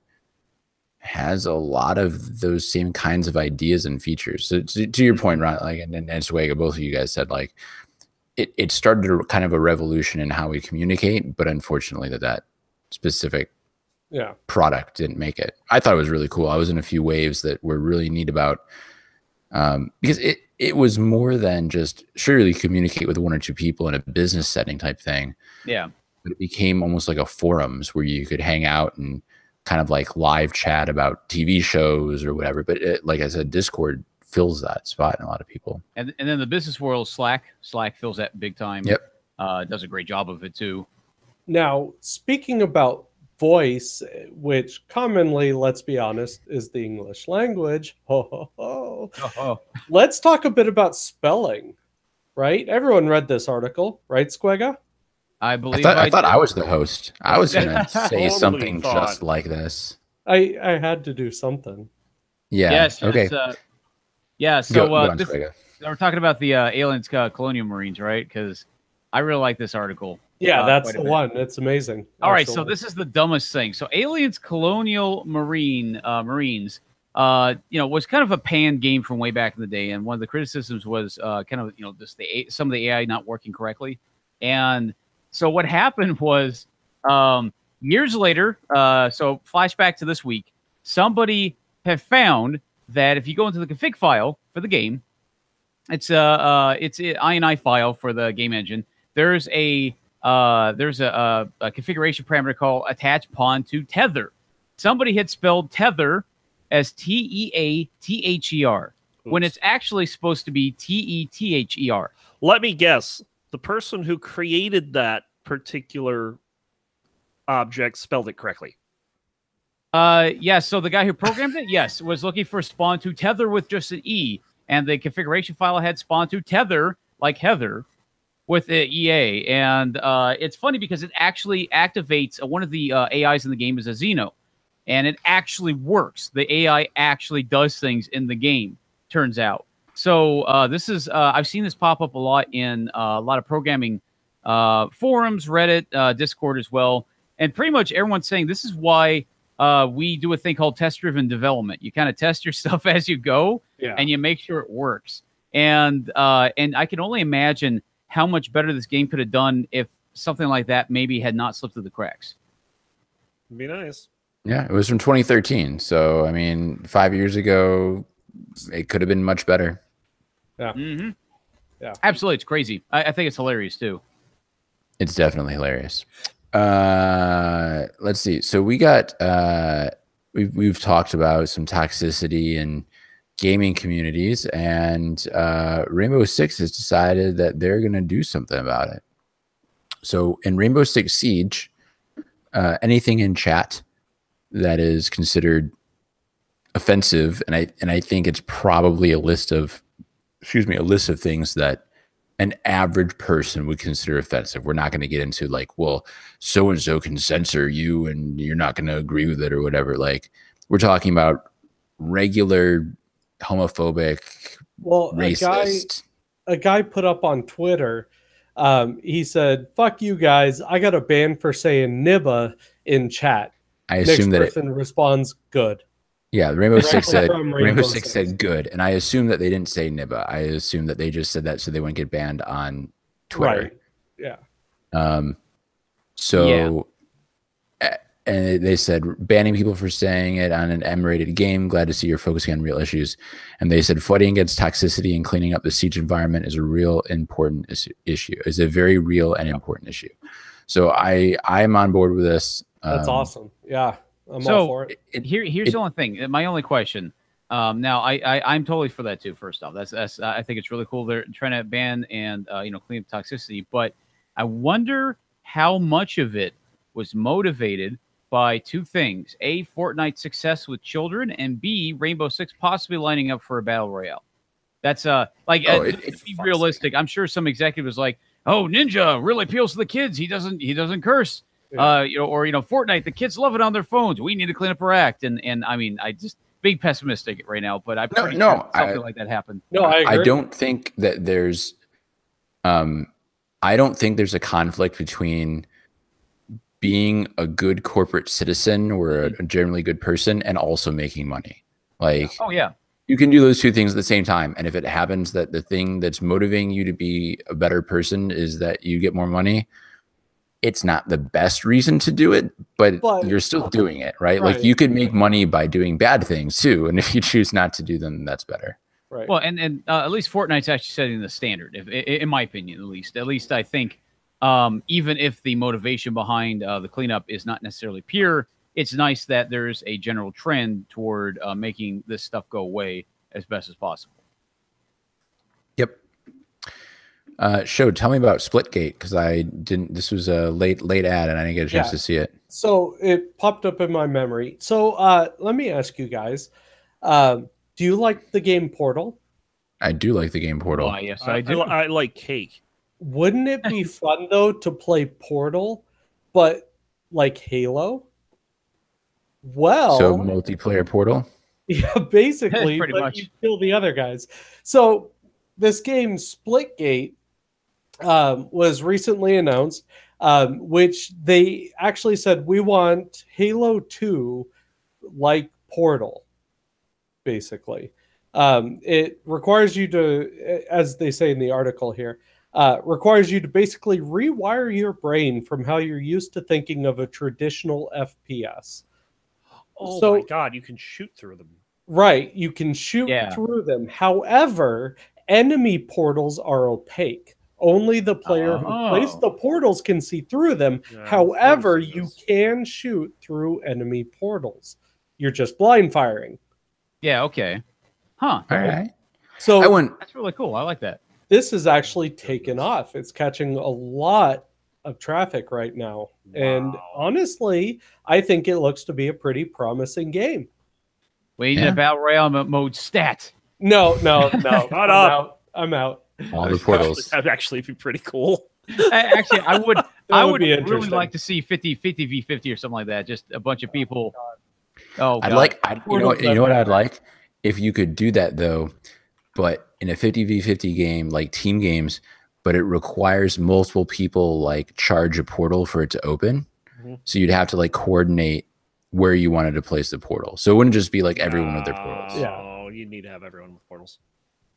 has a lot of those same kinds of ideas and features. So to your point, Ron, like, and Swega, both of you guys said, like, it started kind of a revolution in how we communicate, but unfortunately that specific product didn't make it. I thought it was really cool. I was in a few waves that were really neat about, because it was more than just surely communicate with one or two people in a business setting type thing. Yeah. But it became almost like a forums where you could hang out and kind of like live chat about TV shows or whatever. But like I said, Discord fills that spot in a lot of people. And then the business world, Slack fills that big time. Yep. Does a great job of it too. Now, speaking about voice, which commonly, let's be honest, is the English language. Let's talk a bit about spelling, right? Everyone read this article, right, Squega? I believe I thought I was the host. I was going to say Totally something thought. just like this. I had to do something. Yeah. Yes. Okay. Yeah. So Go on, this, Swega. we're talking about the aliens colonial marines, right? Because I really like this article. Yeah, that's quite a the bit. one. It's amazing. All right, so actually. this is the dumbest thing. So aliens colonial marines, was kind of a panned game from way back in the day, and one of the criticisms was kind of just some of the AI not working correctly. And so what happened was years later, so flashback to this week, somebody have found that if you go into the config file for the game, it's an INI file for the game engine. There's a configuration parameter called attach pawn to tether. Somebody had spelled tether as TEATHER when it's actually supposed to be TETHER. Let me guess. The person who created that particular object spelled it correctly. Yes. So the guy who programmed it, yes, was looking for spawn to tether with just an E, and the configuration file had spawn to tether like Heather with the EA. And it's funny because it actually activates one of the AIs in the game is a Xeno, and it actually works. The AI actually does things in the game, turns out. So this is I've seen this pop up a lot in a lot of programming forums, Reddit, Discord as well. And pretty much everyone's saying this is why we do a thing called test-driven development. You kind of test your stuff as you go, and you make sure it works. And I can only imagine how much better this game could have done if something like that maybe had not slipped through the cracks. It'd be nice. Yeah, it was from 2013. So, I mean, 5 years ago, it could have been much better. Yeah. Mm-hmm. Yeah. Absolutely. It's crazy. I think it's hilarious, too. It's definitely hilarious. Let's see. So we got we've talked about some toxicity in gaming communities, and Rainbow Six has decided that they're going to do something about it. So in Rainbow Six Siege, anything in chat that is considered offensive, and I think it's probably a list of things that an average person would consider offensive. We're not going to get into like, well, so and so can censor you and you're not going to agree with it or whatever. Like, we're talking about regular homophobic, racist. A guy put up on Twitter, he said, "Fuck you guys, I got a ban for saying nibba in chat." I assume Next that person responds good. Yeah, Rainbow Six said Rainbow Six said good, and I assume that they didn't say nibba. I assume that they just said that so they wouldn't get banned on Twitter. Right. Yeah. And they said banning people for saying it on an M-rated game. Glad to see you're focusing on real issues. And they said fighting against toxicity and cleaning up the siege environment is a real important issue. Is a very real and important issue. So I'm on board with this. That's awesome. Yeah. I'm all for it. Here's the only thing. My only question. Now I'm totally for that too. First off, that's I think it's really cool. They're trying to ban and clean up toxicity, but I wonder how much of it was motivated by two things: A, Fortnite's success with children, and B, Rainbow Six possibly lining up for a battle royale. That's to be realistic. I'm sure some executive was like, "Oh, Ninja really appeals to the kids. He doesn't curse." Yeah. Fortnite, the kids love it on their phones. We need to clean up our act. And I mean, I just being pessimistic right now, but I'm pretty sure something like that happened. No, I agree. I don't think that there's a conflict between being a good corporate citizen or a generally good person and also making money. Like, oh yeah, you can do those two things at the same time. And if it happens that the thing that's motivating you to be a better person is that you get more money, it's not the best reason to do it, but you're still doing it, right? Like, you could make money by doing bad things too. And if you choose not to do them, that's better. Right. Well, and at least Fortnite's actually setting the standard, in my opinion, at least I think, even if the motivation behind the cleanup is not necessarily pure, it's nice that there's a general trend toward making this stuff go away as best as possible. Yep. Tell me about Splitgate, because I didn't. This was a late ad, and I didn't get a chance to see it. So it popped up in my memory. So let me ask you guys: do you like the game Portal? I do like the game Portal. Oh, yes, I do. I like cake. Wouldn't it be fun though to play Portal, but like Halo? Well, so multiplayer Portal. Yeah, basically, pretty but much. you kill the other guys. So this game Splitgate was recently announced, which they actually said we want Halo 2 like Portal, basically. It requires you to, as they say in the article here, requires you to basically rewire your brain from how you're used to thinking of a traditional FPS. Oh So- my god, you can shoot through them. Right, you can shoot Yeah. through them. However, enemy portals are opaque. Only the player who plays Oh. the portals can see through them. Yeah, However, I've noticed you this. can shoot through enemy portals. You're just blind firing. Yeah. Okay. Huh. All right. So I wouldn't. That's really cool. I like that. this is actually taken off. It's catching a lot of traffic right now. And Wow. honestly, I think it looks to be a pretty promising game. We need Yeah. a battle royale mode stat. No. Shut I'm up. out. I'm out. All the portals. That'd actually be pretty cool. Actually, I would. I would would be really interesting. like to see 50 v 50 or something like that. Just a bunch of people. Oh, I'd God. like. Portals You know what are I'd like if you could do that though, but in a 50v50 game like team games, but it requires multiple people like charge a portal for it to open. Mhm. So you'd have to like coordinate where you wanted to place the portal. So it wouldn't just be like every one of their portals. Oh, you need to have everyone with portals.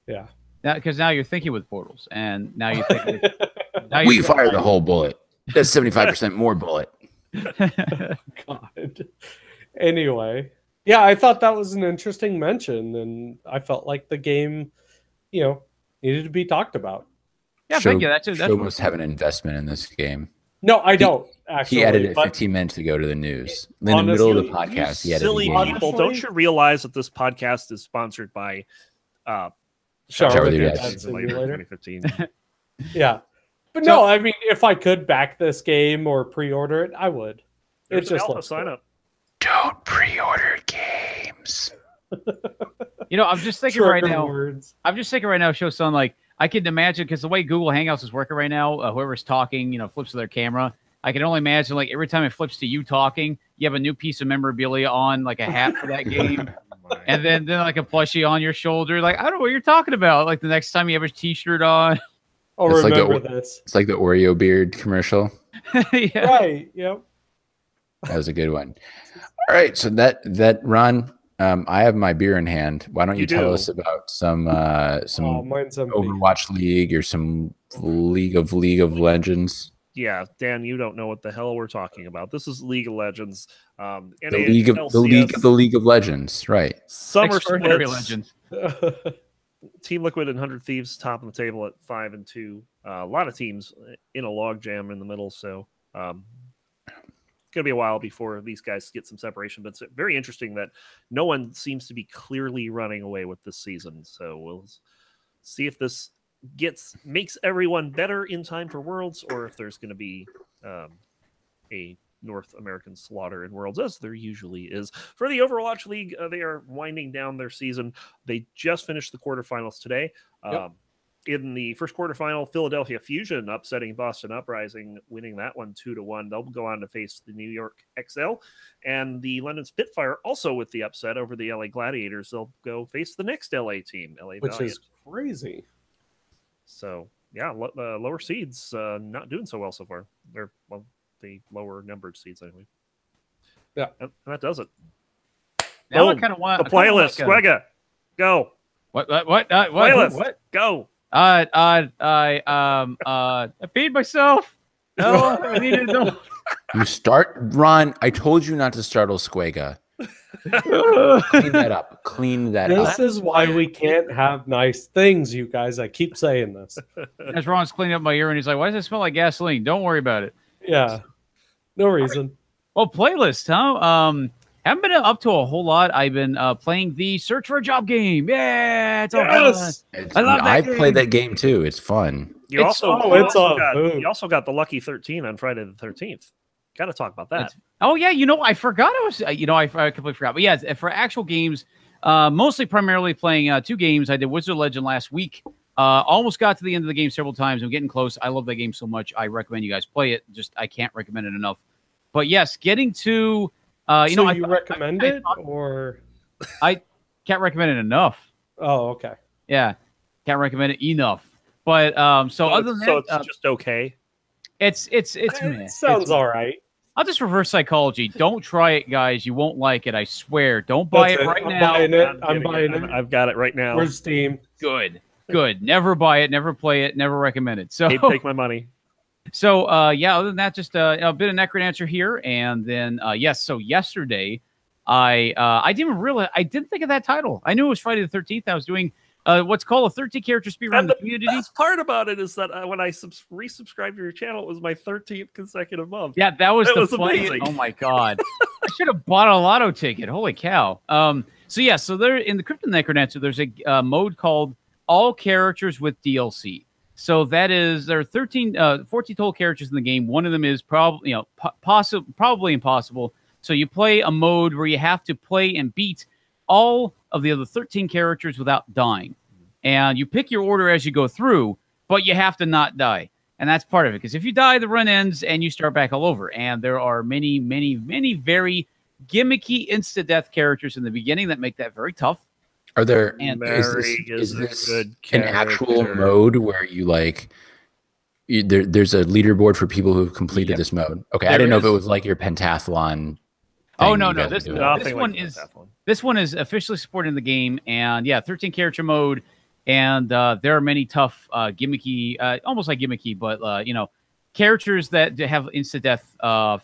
Yeah. Because now you're thinking with portals, and now you think. now We you're fire the whole bullet. That's 75% more bullet. God. Anyway, yeah, I thought that was an interesting mention, and I felt like the game, needed to be talked about. Yeah, Show, thank you. That's Show really must have an investment in this game. No, I don't actually. He added it but 15 minutes to go to the news. In the middle of the Honestly, podcast, he added Silly the game. people, don't you realize that this podcast is sponsored by Shower with your Dad dad Simulator. 2015. Yeah, but no, I mean, if I could back this game or pre-order it, I would. There's It an just alpha looks sign cool. up. Don't pre-order games. I'm just thinking right Trucker now. words. I'm just thinking right now, show son, like I can imagine because the way Google Hangouts is working right now, whoever's talking, flips to their camera. I can only imagine like every time it flips to you talking, you have a new piece of memorabilia on, like a hat for that game, and then like a plushie on your shoulder. Like I don't know what you're talking about. Like the next time you have a T-shirt on. I'll It's like remember the- this. It's like the Oreo beard commercial. Yeah. Right. Yep. That was a good one. All right, so that Ron, I have my beer in hand. Why don't you, You tell do. us about some Oh, mine's empty. Overwatch League or some League of Legends? Yeah, Dan, you don't know what the hell we're talking about. This is League of Legends. The League of Legends, right? Summer Extraordinary splits. legend. Team Liquid and 100 Thieves top of the table at 5-2. A lot of teams in a logjam in the middle, so going to be a while before these guys get some separation. But it's very interesting that no one seems to be clearly running away with this season. So we'll see if this makes everyone better in time for Worlds, or if there's going to be a North American slaughter in Worlds, as there usually is. For the Overwatch League, they are winding down their season. They just finished the quarterfinals today. Yep. In the first quarterfinal, Philadelphia Fusion upsetting Boston Uprising, winning that one 2-1. They'll go on to face the New York XL, and the London Spitfire also with the upset over the LA Gladiators. They'll go face the next LA team, LA Which Valiant. is crazy. So yeah, the lower seeds not doing so well so far. They're the lower numbered seeds anyway. Yeah, and that does it. Now I Boom. kind of want The playlist, Like Squega, go. what? Playlist, What? go. I peed myself. No, I needed to know. You start, Ron. I told you not to startle Squega. Clean that up. Clean that This up. is why we can't have nice things, you guys. I keep saying this. As Ron's cleaning up my ear, and he's like, "Why does it smell like gasoline?" Don't worry about it. Yeah. No reason. Well, playlist, huh? Haven't been up to a whole lot. I've been playing the Search for a Job game. Yeah, it's all fun. Yes. I love that I've game. played that game too. It's fun. You It's- also, oh, you it's also a got, hoot. you also got the Lucky 13 on Friday the 13th. Got to talk about that. That's- Oh yeah, I forgot I was. I completely forgot. But yeah, for actual games, mostly primarily playing 2 games. I did Wizard of Legend last week. Almost got to the end of the game several times. I'm getting close. I love that game so much. I recommend you guys play it. Just I can't recommend it enough. But yes, getting to You I recommend it or can't recommend it enough. oh, okay. Yeah. Can't recommend it enough. But so other than so that, it's just okay. it's meh. It sounds all right. I'll just reverse psychology. Don't try it, guys. You won't like it. I swear. Don't buy That's it it. right I'm now. buying it. I'm I'm getting buying it. it. I've got it right now. Where's Steam? Good. Never buy it. Never play it. Never recommend it. So Take my money. So yeah, other than that, just a bit of Necrodancer here, and then yes. So yesterday, I didn't even realize I didn't think of that title. I knew it was Friday the 13th. I was doing what's called a 13 character speedrun in the community. The best part about it is that when I resubscribed to your channel, it was my 13th consecutive month. Yeah, that was the amazing. Oh my god, I should have bought a lotto ticket. Holy cow! So yeah, so there in the Crypto Necrodancer, there's a mode called All Characters with DLC. So that is there are 14 total characters in the game. One of them is probably probably impossible. So you play a mode where you have to play and beat all of the other 13 characters without dying. And you pick your order as you go through, but you have to not die. And that's part of it. Because if you die, the run ends and you start back all over. And there are many, many, many very gimmicky insta-death characters in the beginning that make that very tough. Are there And is this an actual mode where you like there's a leaderboard for people who've completed this mode? Okay, I didn't know if it was like your pentathlon. Oh no, this one is officially supported in the game, and yeah, 13 character mode, and there are many tough gimmicky, almost like gimmicky, but characters that have instant death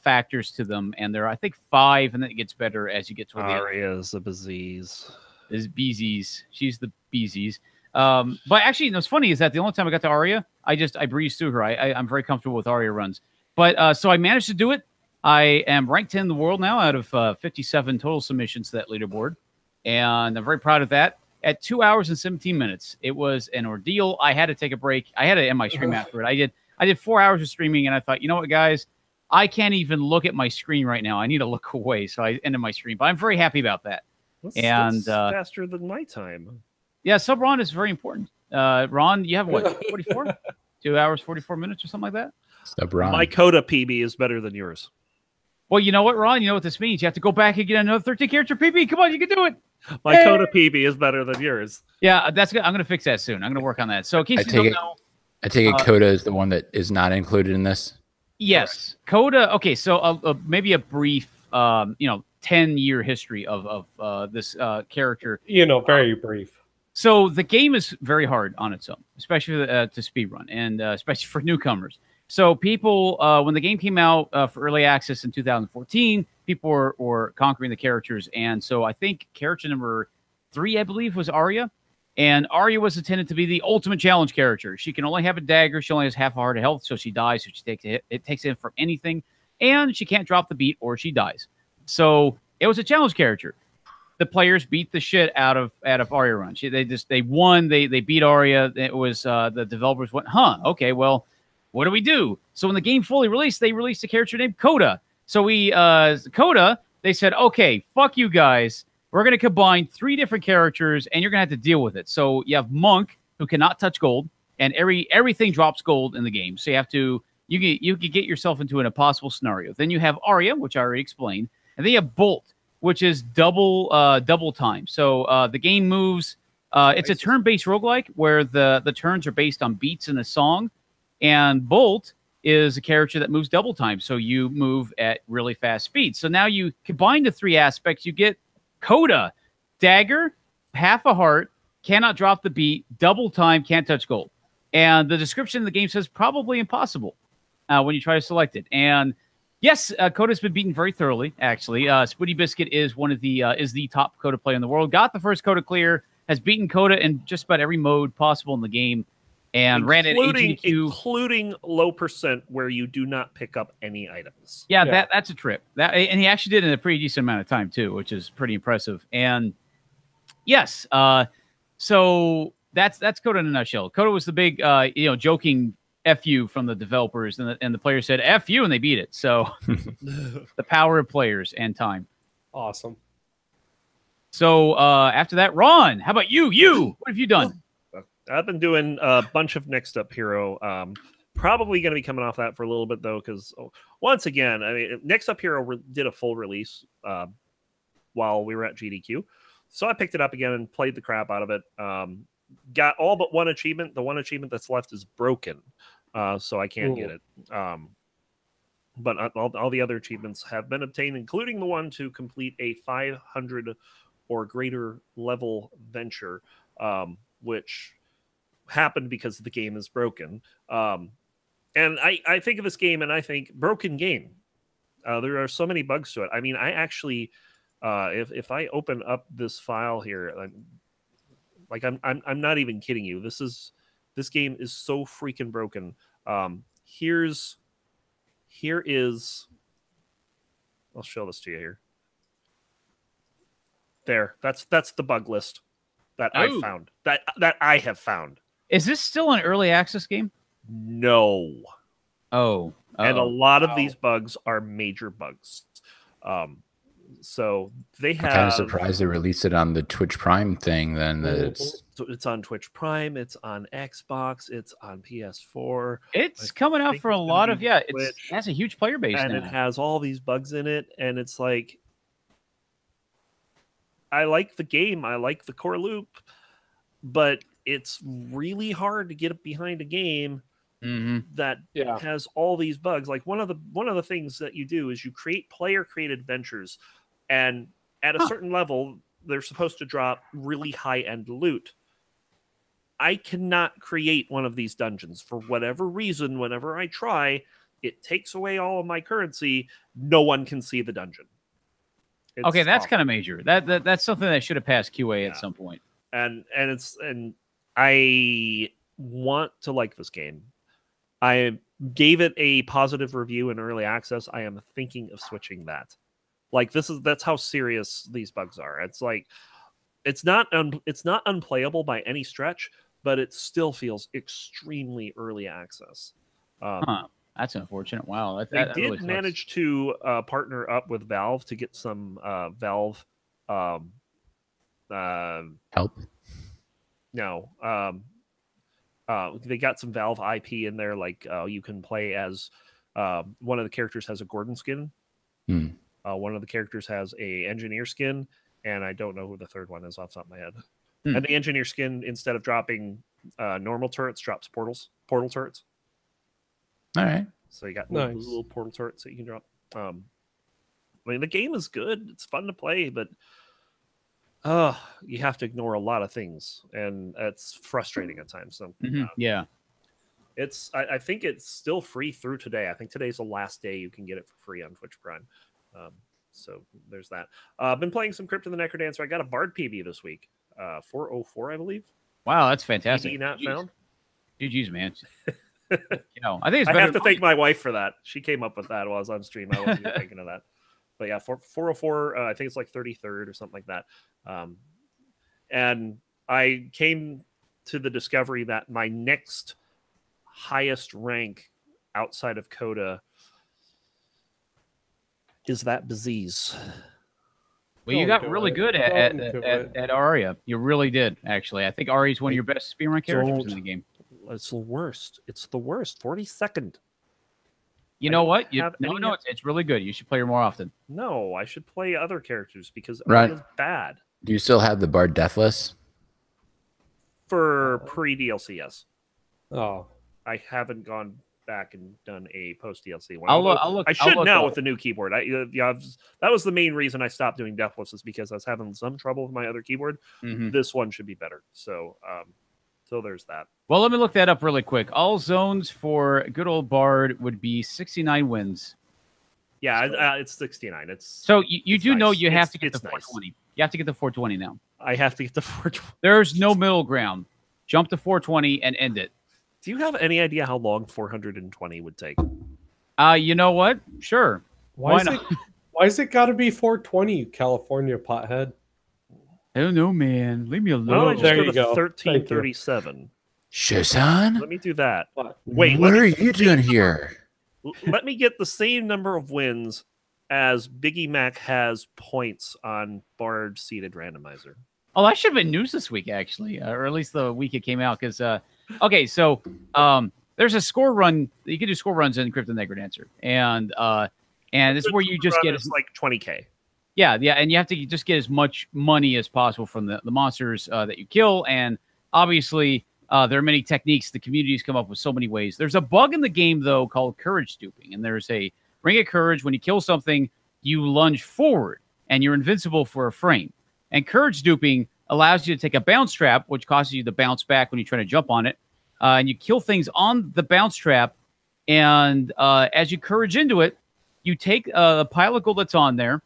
factors to them, and there are I think 5, and then it gets better as you get toward the end. Aria's a Bezies. Is Beezies. She's the Beezies. But actually, what's funny is that the only time I got to Aria, I breezed through her. I'm very comfortable with Aria runs. But so I managed to do it. I am ranked 10 in the world now out of 57 total submissions to that leaderboard. And I'm very proud of that. At 2 hours and 17 minutes, it was an ordeal. I had to take a break. I had to end my stream after it. I did 4 hours of streaming, and I thought, you know what, guys? I can't even look at my screen right now. I need to look away. So I ended my stream. But I'm very happy about that. That's faster than my time. Yeah, sub Ron is very important. Ron, you have what, 44? 2 hours, 44 minutes or something like that? Sub Ron. My Coda PB is better than yours. Well, you know what, Ron? You know what this means. You have to go back and get another 13 character PB. Come on, you can do it. My Coda PB is better than yours. Yeah, that's good. I'm going to fix that soon. I'm going to work on that. So in case you don't know. I take it Coda is the one that is not included in this? Yes. Correct. Coda. Okay, so maybe a brief, 10-year history of this character. Very brief. So the game is very hard on its own, especially to speedrun, and especially for newcomers. So people, when the game came out for early access in 2014, people were conquering the characters. And so I think character number 3, I believe, was Aria. And Aria was intended to be the ultimate challenge character. She can only have a dagger. She only has half a heart of health, so she dies. So she takes a hit. It takes it from anything. And she can't drop the beat or she dies. So it was a challenge character. The players beat the shit out of Aria Run. They won. They beat Aria. It was the developers went, okay, well, what do we do? So when the game fully released, they released a character named Coda. So Coda, they said, okay, fuck you guys. We're going to combine 3 different characters, and you're going to have to deal with it. So you have Monk, who cannot touch gold, and everything drops gold in the game. So you could get yourself into an impossible scenario. Then you have Aria, which I already explained, and then you have Bolt, which is double time. So the game moves. It's a turn-based roguelike where the turns are based on beats in a song, and Bolt is a character that moves double time. So you move at really fast speed. So now you combine the 3 aspects. You get Coda, dagger, half a heart, cannot drop the beat, double time, can't touch gold. And the description of the game says probably impossible when you try to select it. And yes, Coda's been beaten very thoroughly, actually. Spooty Biscuit is is the top Coda player in the world. Got the first Coda clear, has beaten Coda in just about every mode possible in the game, and ran at AGDQ. Including low percent where you do not pick up any items. Yeah. That's a trip. And he actually did it in a pretty decent amount of time, too, which is pretty impressive. And yes, so that's Coda in a nutshell. Coda was the big, joking F you from the developers, and the players said F you, and they beat it. So the power of players and time. Awesome. So after that, Ron, how about you? What have you done? I've been doing a bunch of Next Up Hero. Probably going to be coming off that for a little bit, though, because once again, I mean, Next Up Hero did a full release while we were at GDQ. So I picked it up again and played the crap out of it. got all but one achievement. The one achievement that's left is broken, so I can't get it. But all the other achievements have been obtained, including the one to complete a 500 or greater level venture, which happened because the game is broken. And I think of this game and I think broken game. There are so many bugs to it. I mean, I actually, if I open up this file here, I'm not even kidding you. This game is so freaking broken. Here is, I'll show this to you here. There, that's the bug list that I found. That I have found. Is this still an early access game? No. Oh. And a lot of these bugs are major bugs. So they have. I'm kind of surprised they released it on the Twitch Prime thing. Then it's on Twitch Prime. It's on Xbox. It's on PS4. It's coming out for a lot of it has a huge player base, and now. It has all these bugs in it, and it's like, I like the game. I like the core loop, but it's really hard to get behind a game that has all these bugs. Like one of the things that you do is you create player created ventures, and at a certain level they're supposed to drop really high end loot. I cannot create one of these dungeons for whatever reason. Whenever I try, it takes away all of my currency. No one can see the dungeon. Okay, that's kind of major. That's something that should have passed QA at some point. And I want to like this game. I gave it a positive review in early access. I am thinking of switching that. Like that's how serious these bugs are. It's like it's not unplayable by any stretch, but it still feels extremely early access. That's unfortunate. Wow, they did really manage to partner up with Valve to get some Valve help. No, they got some Valve IP in there. Like you can play as one of the characters has a Gordon skin. One of the characters has a engineer skin, and I don't know who the third one is off the top of my head. And the engineer skin, instead of dropping normal turrets, drops portal turrets. All right. So you got little portal turrets that you can drop. I mean, the game is good. It's fun to play, but you have to ignore a lot of things, and it's frustrating at times. So I think it's still free through today. I think today's the last day you can get it for free on Twitch Prime. So there's that. I've been playing some Crypt of the Necrodancer. I got a Bard PB this week. 404, I believe. Wow, that's fantastic. PB not found. GG's, man. I think it's better. I have to thank my wife for that. She came up with that while I was on stream. I wasn't even thinking of that. But yeah, 404, I think it's like 33rd or something like that. And I came to the discovery that my next highest rank outside of Coda is that Baziz. Well, you got really good at Aria. You really did, actually. I think Aria is one of your best speedrun characters in the game. It's the worst. It's the worst. 42nd. You know what? It's really good. You should play her more often. No, I should play other characters because Aria's bad. Do you still have the Bard Deathless? For pre-DLC, yes. Oh. I haven't gone back and done a post-DLC one. I should now with the new keyboard. That was the main reason I stopped doing Deathless, is because I was having some trouble with my other keyboard. This one should be better. So there's that. Well, let me look that up really quick. All zones for good old Bard would be 69 wins. Yeah, it's 69. It's so you do nice. Know you have to get the 420. Nice. You have to get the 420 now. I have to get the 420. There's no middle ground. Jump to 420 and end it. Do you have any idea how long 420 would take? You know what? Sure. Why not? Why is it got to be 420, you California pothead? I don't know, man. Leave me alone. Well, I just go to 1337. Shazan? Let me do that. Wait, what are you doing here? Let me get the same number of wins as Biggie Mac has points on Bard Seated Randomizer. Oh, that should have been news this week, actually, or at least the week it came out. Because okay, so there's a score run. You can do score runs in Crypt of the Necrodancer, and it's where you just get like 20K. Yeah, and you have to just get as much money as possible from the monsters that you kill, and obviously, there are many techniques. The community's come up with so many ways. There's a bug in the game, though, called courage duping. And there's a ring of courage. When you kill something, you lunge forward, and you're invincible for a frame. And courage duping allows you to take a bounce trap, which causes you to bounce back when you try to jump on it. And you kill things on the bounce trap. And as you courage into it, you take the pile of gold that's on there,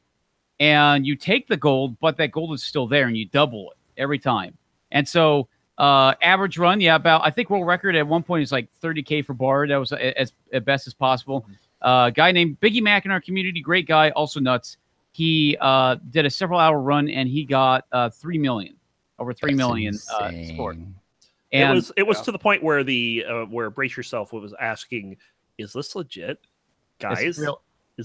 and you take the gold, but that gold is still there, and you double it every time. And so average run, I think world record at one point is like 30K for Bard. That was as best as possible. A guy named Biggie Mac in our community, great guy, also nuts. He did a several-hour run, and he got 3 million, over 3 million scored. And it was to the point where where Brace Yourself was asking, "Is this legit, guys? Is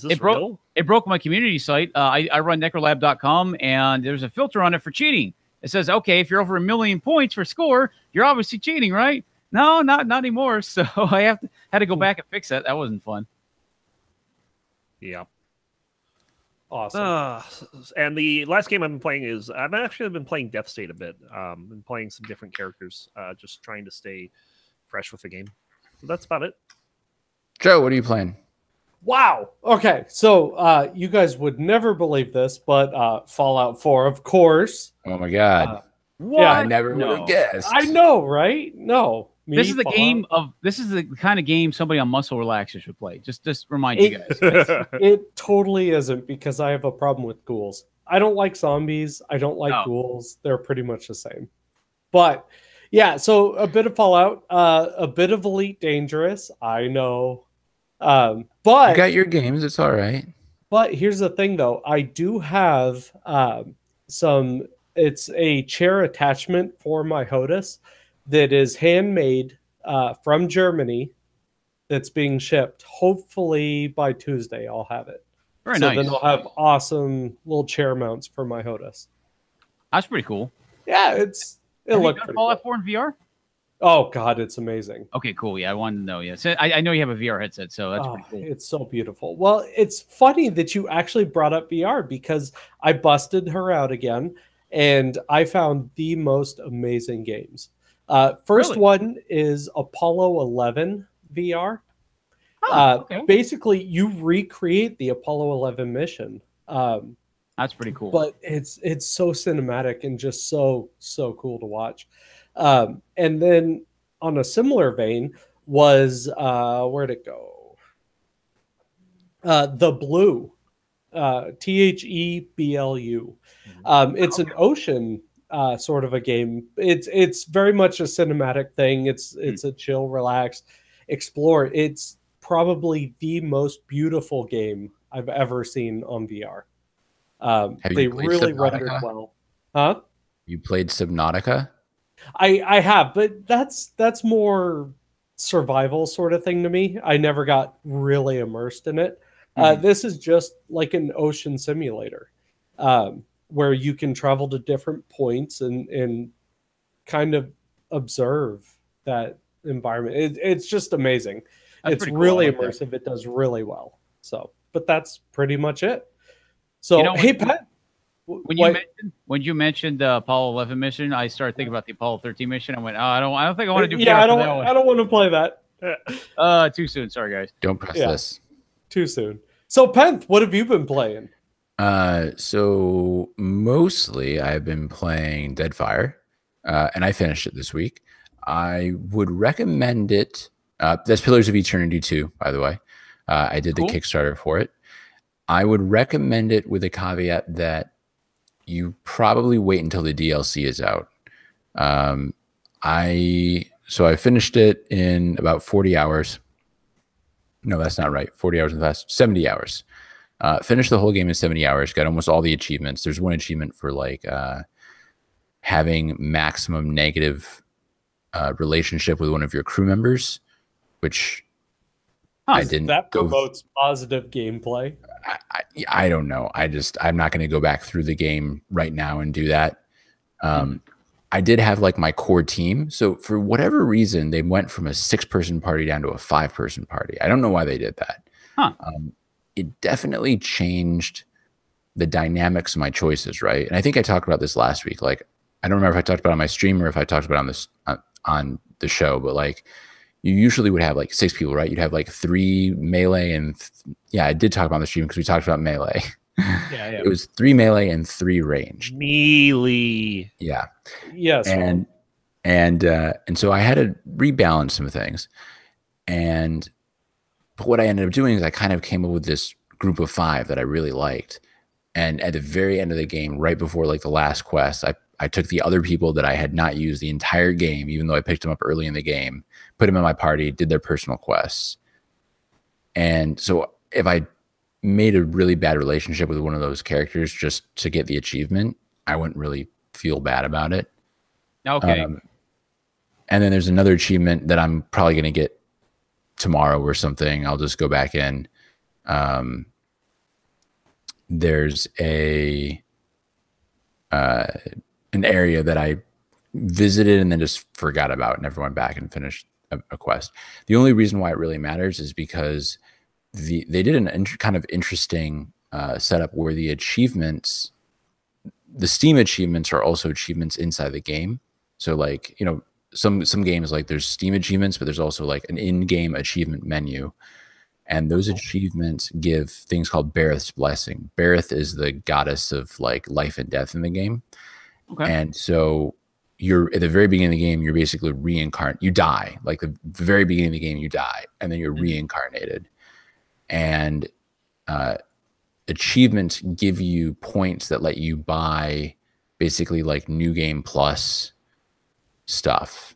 this real?" It broke my community site. I run necrolab.com, and there's a filter on it for cheating. It says, okay, if you're over 1 million points for score, you're obviously cheating, right? No, not anymore. So I had to go back and fix that. That wasn't fun. Yeah. Awesome. And the last game I've been playing is I've actually been playing Death State a bit. Been playing some different characters, just trying to stay fresh with the game. So that's about it. Joe, what are you playing? Wow. Okay. So you guys would never believe this, but Fallout 4, of course. Oh my God. Yeah, I never would have guessed. I know, right? No. This is the kind of game somebody on Muscle Relaxer should play. Just remind you guys. It totally isn't, because I have a problem with ghouls. I don't like zombies. I don't like ghouls. They're pretty much the same. But yeah, so a bit of Fallout, a bit of Elite Dangerous. I know. But you got your games. It's all right. But here's the thing, though. I do have it's a chair attachment for my HOTAS that is handmade from Germany, that's being shipped. Hopefully by Tuesday I'll have it. Very nice. Then I'll have awesome little chair mounts for my HOTAS. That's pretty cool. Yeah, it looks pretty Fallout cool. 4 in VR? Oh God, it's amazing. Okay, cool. Yeah, I wanted to know. Yeah, so I know you have a VR headset, so that's pretty cool. It's so beautiful. Well, it's funny that you actually brought up VR, because I busted her out again, and I found the most amazing games. First one is Apollo 11 VR. Okay. Basically, you recreate the Apollo 11 mission. That's pretty cool. But it's so cinematic and just so cool to watch. And then on a similar vein was where'd it go? The Blue, THEBLU. It's an ocean sort of a game. It's very much a cinematic thing. It's a chill, relax, explore. It's probably the most beautiful game I've ever seen on VR. They really rendered well. Huh? You played Subnautica? I have, but that's more survival sort of thing to me. I never got really immersed in it. This is just like an ocean simulator, where you can travel to different points and kind of observe that environment. It's just amazing. It's really immersive. It does really well. So, but that's pretty much it. So, hey, Pat. When you mentioned the Apollo 11 mission, I started thinking about the Apollo 13 mission. I went, I don't think I want to do. Yeah, I don't want to play that. Too soon. Sorry, guys. Don't press this. Too soon. So, Penth, what have you been playing? So mostly I've been playing Deadfire, and I finished it this week. I would recommend it. That's Pillars of Eternity 2, by the way. I did the Kickstarter for it. I would recommend it with a caveat that you probably wait until the DLC is out. I finished it in about 40 hours. No, that's not right. 40 hours and fast. 70 hours. Finished the whole game in 70 hours. Got almost all the achievements. There's one achievement for like having maximum negative relationship with one of your crew members, which I didn't. That promotes positive gameplay. I don't know. I'm not going to go back through the game right now and do that. I did have like my core team. So for whatever reason, they went from a 6-person party down to a 5-person party. I don't know why they did that. It definitely changed the dynamics of my choices, right? And I think I talked about this last week. Like, I don't remember if I talked about it on my stream or if I talked about it on this on the show, but like you usually would have like 6 people, right? You'd have like 3 melee and yeah, I did talk about it on the stream because we talked about melee. Yeah. It was 3 melee and 3 ranged. Melee. Yeah. Yes. And so I had to rebalance some things. But what I ended up doing is I kind of came up with this group of 5 that I really liked. And at the very end of the game, right before like the last quest, I took the other people that I had not used the entire game, even though I picked them up early in the game, put them in my party, did their personal quests. And so if I made a really bad relationship with one of those characters just to get the achievement, I wouldn't really feel bad about it. Okay. And then there's another achievement that I'm probably going to get tomorrow or something. I'll just go back in. There's an area that I visited and then just forgot about, never went back and finished a quest. The only reason why it really matters is because they did an kind of interesting setup where the achievements, the Steam achievements, are also achievements inside the game. So like, you know, some games, like there's Steam achievements, but there's also like an in-game achievement menu. And those achievements give things called Bareth's Blessing. Bareth is the goddess of like life and death in the game. Okay. And so you're at the very beginning of the game, you're basically reincarnated. You die, like the very beginning of the game, you die, and then you're reincarnated. And achievements give you points that let you buy basically like new game plus stuff.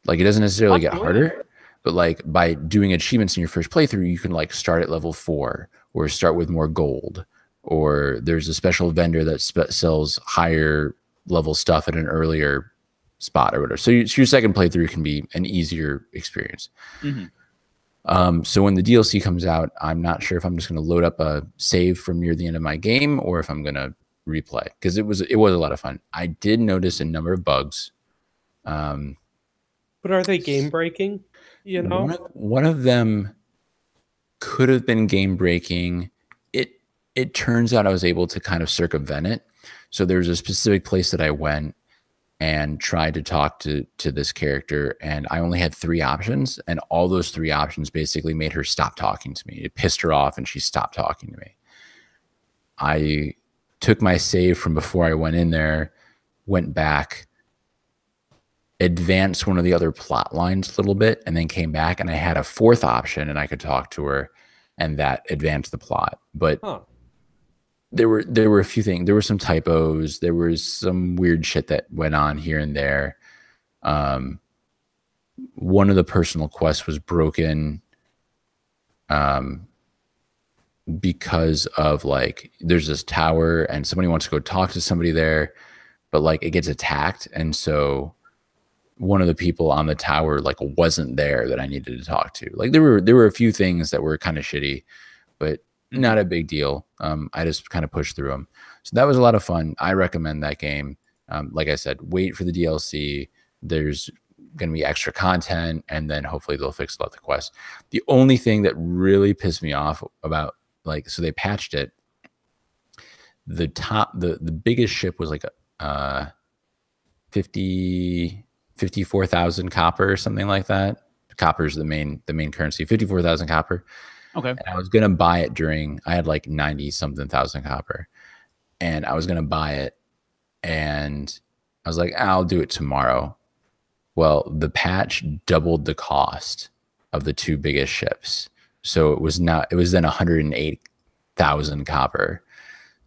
Like it doesn't necessarily get harder, but like by doing achievements in your first playthrough, you can like start at level 4 or start with more gold, or there's a special vendor that sells higher level stuff at an earlier spot or whatever. So your second playthrough can be an easier experience. So when the DLC comes out, I'm not sure if I'm just going to load up a save from near the end of my game or if I'm going to replay, because it was a lot of fun. I did notice a number of bugs. But are they game breaking? You know, one of them could have been game breaking. It turns out I was able to kind of circumvent it. So there's a specific place that I went and tried to talk to this character, and I only had 3 options, and all those 3 options basically made her stop talking to me. It pissed her off and she stopped talking to me. I took my save from before I went in there, went back, advanced one of the other plot lines a little bit, and then came back, and I had a 4th option and I could talk to her, and that advanced the plot. But there were a few things. There were some typos. There was some weird shit that went on here and there. One of the personal quests was broken because of like, there's this tower and somebody wants to go talk to somebody there, but like it gets attacked. And so one of the people on the tower like wasn't there that I needed to talk to. Like there were a few things that were kind of shitty, but not a big deal. I just kind of pushed through them. So that was a lot of fun. I recommend that game. Like I said, wait for the DLC. There's going to be extra content, and then hopefully they'll fix a lot of the quests. The only thing that really pissed me off about, like, so they patched it. The biggest ship was like 54,000 copper or something like that. Copper is the main currency. 54,000 copper. Okay. And I was gonna buy it I had like 90 something thousand copper, and I was gonna buy it, and I was like, I'll do it tomorrow. Well, the patch doubled the cost of the 2 biggest ships, so it was then 108,000 copper.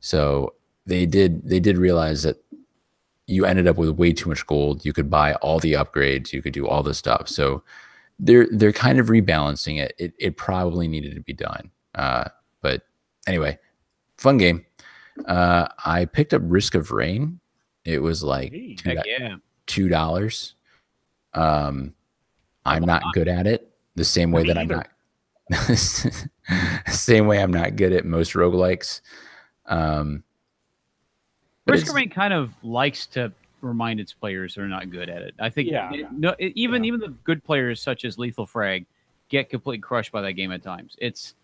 So they did realize that you ended up with way too much gold. You could buy all the upgrades, you could do all the stuff. So they're kind of rebalancing it. It probably needed to be done. But anyway, fun game. I picked up Risk of Rain. It was like $2. I'm not good at it. The same way that I'm not same way I'm not good at most roguelikes. Risk of Rain kind of likes to remind its players they're not good at it. I think even the good players such as Lethal Frag get completely crushed by that game at times. It's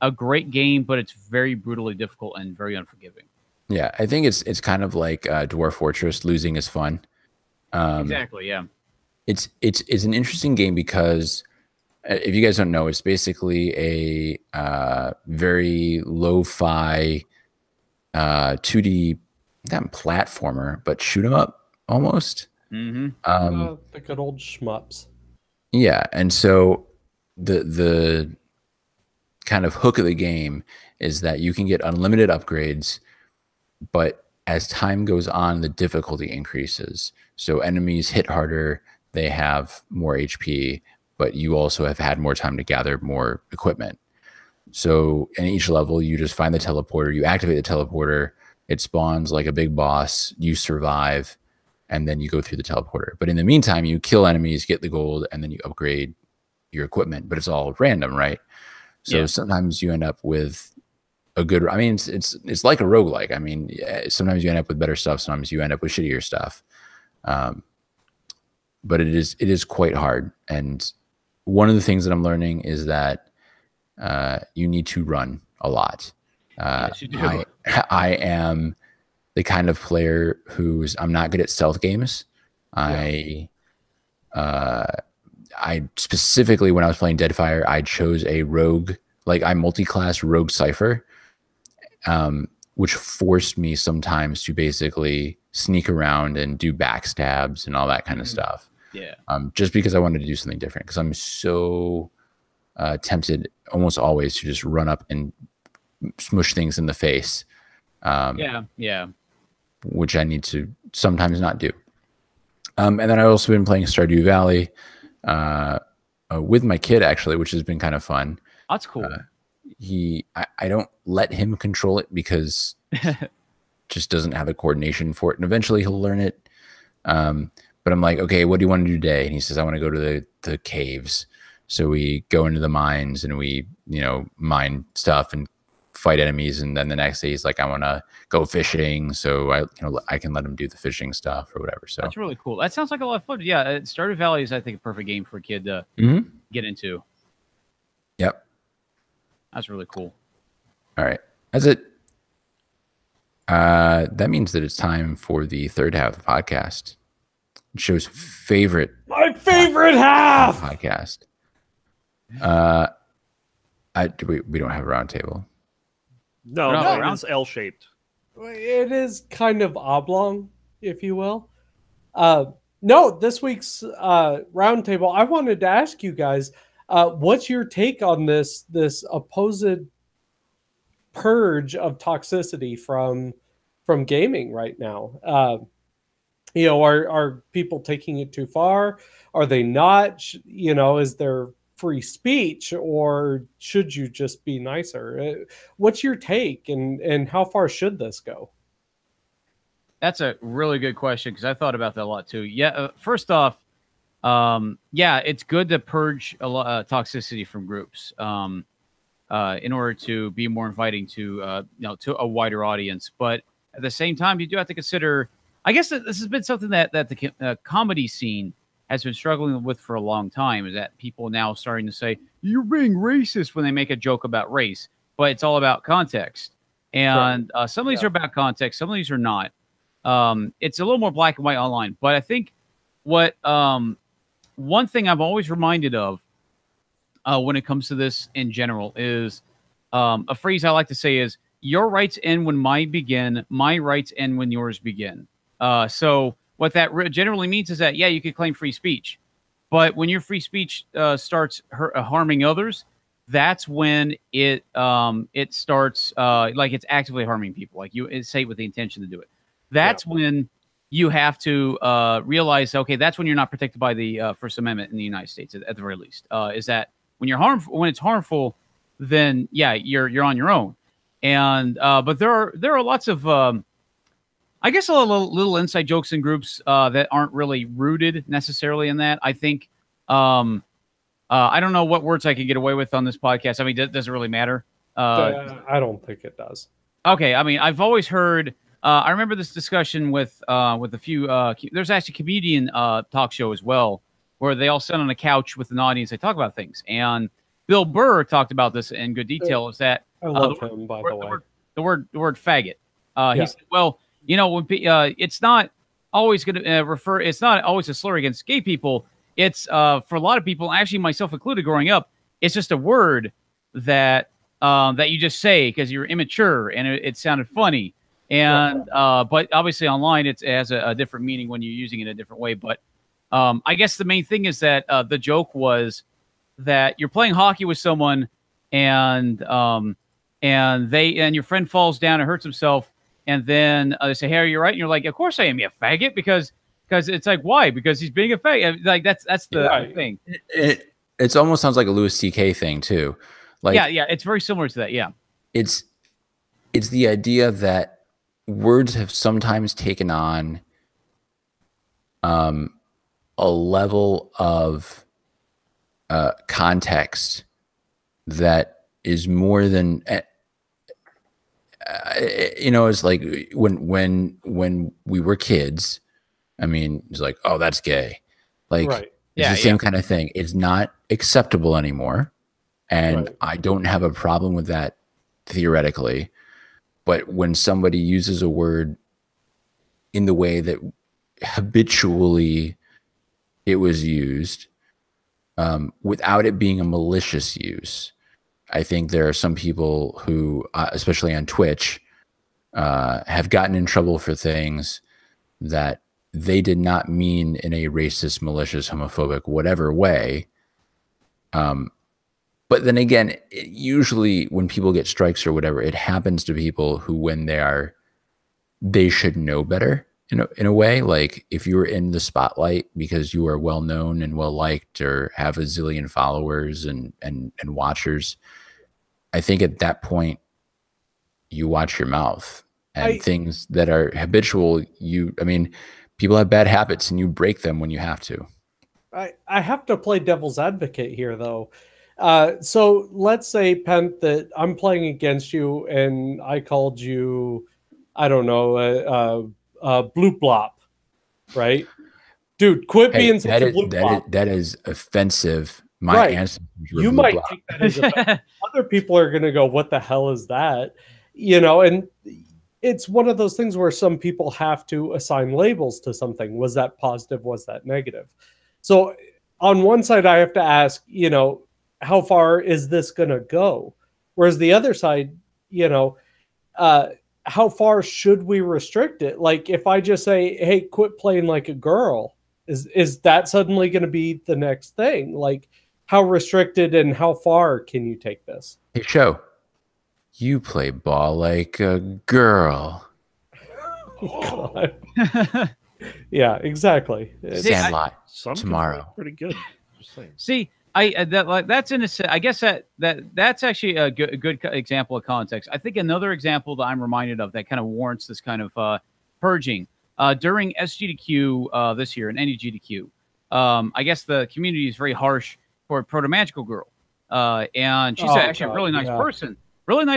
a great game, but it's very brutally difficult and very unforgiving. Yeah, I think it's kind of like Dwarf Fortress. Losing is fun. Exactly. Yeah. It's an interesting game because if you guys don't know, it's basically a very lo-fi 2D not platformer, but shoot 'em up almost. Mm-hmm. The good old shmups. Yeah, and so the kind of hook of the game is that you can get unlimited upgrades, but as time goes on, the difficulty increases. So enemies hit harder, they have more HP, but you also have had more time to gather more equipment. So in each level, you just find the teleporter, you activate the teleporter, it spawns like a big boss, you survive, and then you go through the teleporter. But in the meantime, you kill enemies, get the gold, and then you upgrade your equipment, but it's all random, right? So sometimes you end up with a good, I mean, it's like a roguelike. I mean, sometimes you end up with better stuff, sometimes you end up with shittier stuff. But it is quite hard. And one of the things that I'm learning is that you need to run a lot. Yes, you do. I am the kind of player I'm not good at stealth games. I specifically, when I was playing Deadfire, I chose a rogue, like I multi-class rogue Cypher, which forced me sometimes to basically sneak around and do backstabs and all that kind of stuff. Yeah. Just because I wanted to do something different, because I'm so tempted almost always to just run up and smush things in the face. Yeah. Which I need to sometimes not do. And then I've also been playing Stardew Valley with my kid, actually, which has been kind of fun. That's cool. I don't let him control it because just doesn't have the coordination for it. And eventually he'll learn it. But I'm like, okay, what do you want to do today? And he says, I want to go to the caves. So we go into the mines and we, mine stuff and fight enemies. And then the next day he's like, I want to go fishing. So I can let him do the fishing stuff or whatever. So that's really cool. That sounds like a lot of fun. Yeah. Stardew Valley is, I think, a perfect game for a kid to get into. Yep. That's really cool. All right. That's it. That means that it's time for the third half of the podcast. Show's favorite. My favorite half podcast. We don't have a round table. No, it's L-shaped. It is kind of oblong, if you will. No, this week's roundtable, I wanted to ask you guys, what's your take on this supposed purge of toxicity from gaming right now? Are people taking it too far? Are they not? Is there free speech, or should you just be nicer? What's your take, and how far should this go? That's a really good question, because I thought about that a lot too. Yeah, first off, it's good to purge a lot toxicity from groups in order to be more inviting to to a wider audience. But at the same time, you do have to consider. I guess this has been something that the comedy scene has been struggling with for a long time, is that people now starting to say, you're being racist when they make a joke about race, but it's all about context. And some of these are about context. Some of these are not. It's a little more black and white online. But I think what one thing I'm always reminded of when it comes to this in general is a phrase I like to say is, your rights end when mine begin, my rights end when yours begin. So what that generally means is that, you could claim free speech, but when your free speech starts harming others, that's when it starts like it's actively harming people, like you say it with the intention to do it. That's when you have to realize, okay, that's when you're not protected by the First Amendment in the United States, at the very least. Is that when when it's harmful, then you're on your own. And but there are lots of I guess a little inside jokes in groups that aren't really rooted necessarily in that. I think I don't know what words I can get away with on this podcast. I mean, does it really matter? I don't think it does. Okay, I mean, I've always heard. I remember this discussion with a few. There's actually a comedian talk show as well, where they all sit on a couch with an audience. They talk about things, and Bill Burr talked about this in good detail. Is that I love him, by the way. The word faggot. He said, well, you know, it's not always going to refer. It's not always a slur against gay people. It's for a lot of people, actually myself included, growing up, it's just a word that that you just say because you're immature and it sounded funny. And but obviously online it has a different meaning when you're using it a different way. But I guess the main thing is that the joke was that you're playing hockey with someone and your friend falls down and hurts himself, and then they say, "Hey, are you right?" And you're like, "Of course I am, you faggot," because it's like, why? Because he's being a faggot. Like that's the thing. It almost sounds like a Louis C.K. thing too. Like yeah, it's very similar to that. Yeah, it's the idea that words have sometimes taken on a level of context that is more than you know. It's like when we were kids. I mean, it's like, oh, that's gay. Like, it's the same kind of thing. It's not acceptable anymore, and I don't have a problem with that theoretically. But when somebody uses a word in the way that habitually it was used, without it being a malicious use, I think there are some people who, especially on Twitch, have gotten in trouble for things that they did not mean in a racist, malicious, homophobic, whatever way. But then again, usually when people get strikes or whatever, it happens to people who, when they should know better in a way. Like if you're in the spotlight because you are well known and well liked or have a zillion followers and watchers, I think at that point you watch your mouth, and things that are habitual. I mean, people have bad habits and you break them when you have to. I have to play devil's advocate here, though. So let's say, Pent, that I'm playing against you and I called you, I don't know, bloop blop, right? Dude, quit being such a bloop blop. That is offensive. My ancestors were you might take that as other people are going to go, what the hell is that? You know, and it's one of those things where some people have to assign labels to something. Was that positive? Was that negative? So on one side, I have to ask, you know, how far is this going to go? Whereas the other side, you know, how far should we restrict it? Like if I just say, hey, quit playing like a girl, is that suddenly going to be the next thing? Like how restricted and how far can you take this? Hey, Show, you play ball like a girl. God. Yeah, exactly. Sandlot tomorrow. Pretty good. Just saying. See, that's in a sense. I guess that's actually a good example of context. I think another example that I'm reminded of that kind of warrants this kind of purging during SGDQ this year and NEGDQ. I guess the community is very harsh toward Proto Magical Girl, and she's actually a really nice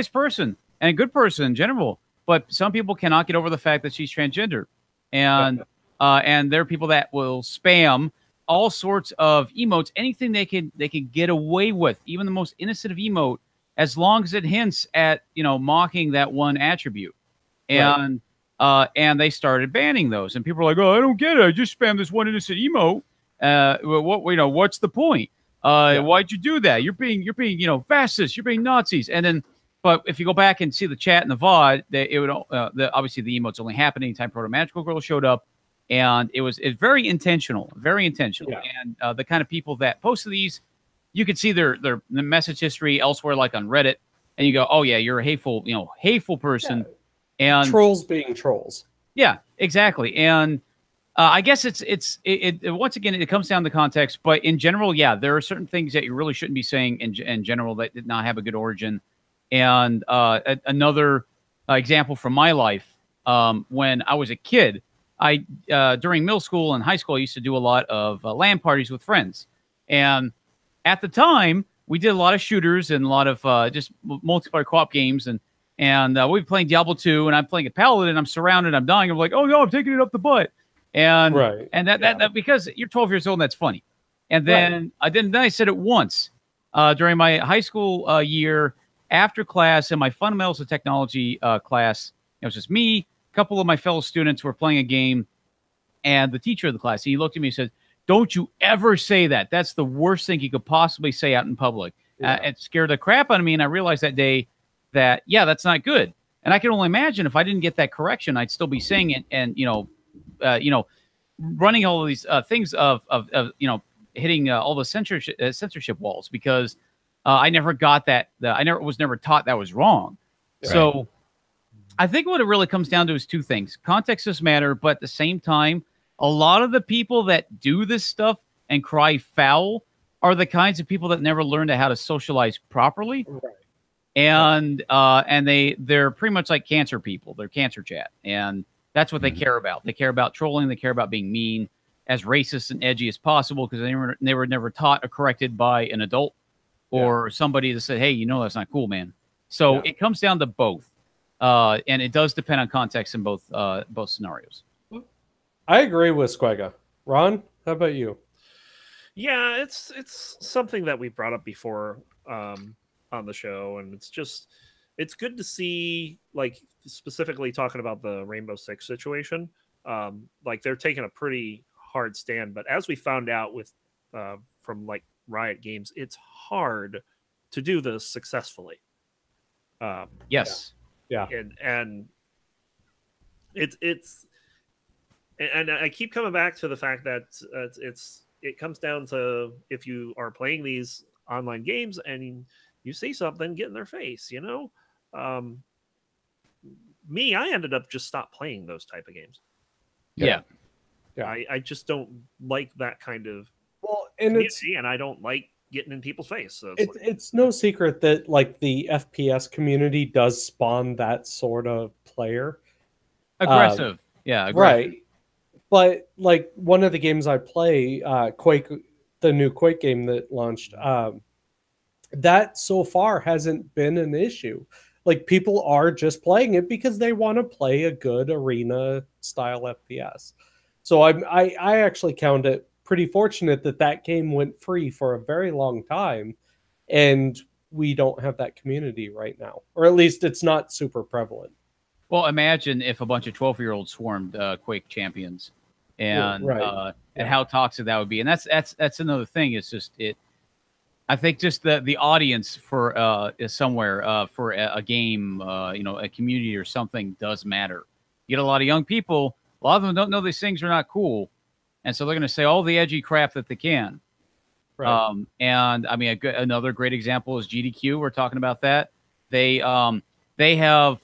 person and a good person in general. But some people cannot get over the fact that she's transgender, and there are people that will spam all sorts of emotes, anything they can get away with, even the most innocent of emote, as long as it hints at, you know, mocking that one attribute. And they started banning those, and people are like, "Oh, I don't get it. I just spammed this one innocent emote. What's the point? Why'd you do that? You're being, you know, fascist. You're being Nazis." And then, but if you go back and see the chat in the VOD, obviously the emotes only happened anytime Proto Magical Girl showed up. And it's very intentional, Yeah. And the kind of people that posted these, you could see their message history elsewhere, like on Reddit, and you go, "Oh yeah, you're a hateful person." Yeah. And trolls being trolls. Yeah, exactly. And I guess it once again, it comes down to context. But in general, yeah, there are certain things that you really shouldn't be saying in general that did not have a good origin. And another example from my life, when I was a kid. During middle school and high school, I used to do a lot of LAN parties with friends. And at the time, we did a lot of shooters and a lot of just multiplayer co-op games. And we'd be playing Diablo 2, and I'm playing a paladin, I'm surrounded, I'm dying. I'm like, "Oh no, I'm taking it up the butt." And that because you're 12 years old, and that's funny. And then I said it once during my high school year after class in my fundamentals of technology class. It was just me, a couple of my fellow students were playing a game, and the teacher of the class, he looked at me and said, "Don't you ever say that. That's the worst thing you could possibly say out in public." It scared the crap out of me, and I realized that day that, yeah, that's not good. And I can only imagine if I didn't get that correction, I'd still be saying it, and running all of these things of hitting all the censorship walls, because I never got that. I was never taught that was wrong. Right. So I think what it really comes down to is two things. Context does matter, but at the same time, a lot of the people that do this stuff and cry foul are the kinds of people that never learned how to socialize properly. Right. And they're pretty much like cancer people. They're cancer chat. And that's what they care about. They care about trolling. They care about being mean, as racist and edgy as possible, because they were never taught or corrected by an adult or somebody that said, hey, that's not cool, man. So it comes down to both. And it does depend on context in both scenarios. I agree with Squega. Ron, how about you? Yeah, it's something that we brought up before on the show, and it's good to see, like, specifically talking about the Rainbow Six situation. Like, they're taking a pretty hard stand, but as we found out with from like Riot Games, it's hard to do this successfully. Yes. Yeah. And it's and I keep coming back to the fact that it comes down to, if you are playing these online games and you see something, get in their face, me, I ended up just stopped playing those type of games. Yeah. I just don't like that kind of community, and I don't like getting in people's face. So it's no secret that, like, the FPS community does spawn that sort of player. Aggressive. Aggressive. Right. But, like, one of the games I play, Quake, the new Quake game that launched, that so far hasn't been an issue. Like, people are just playing it because they want to play a good arena style FPS. So I actually count it pretty fortunate that game went free for a very long time, and we don't have that community right now, or at least it's not super prevalent. Well, imagine if a bunch of 12-year-olds swarmed Quake champions, and and how toxic that would be. And that's another thing. It's just I think just the audience for is somewhere for a game, a community or something does matter. You get a lot of young people. A lot of them don't know these things are not cool, and so they're going to say all the edgy crap that they can. Right. And I mean, another great example is GDQ. We're talking about that. They have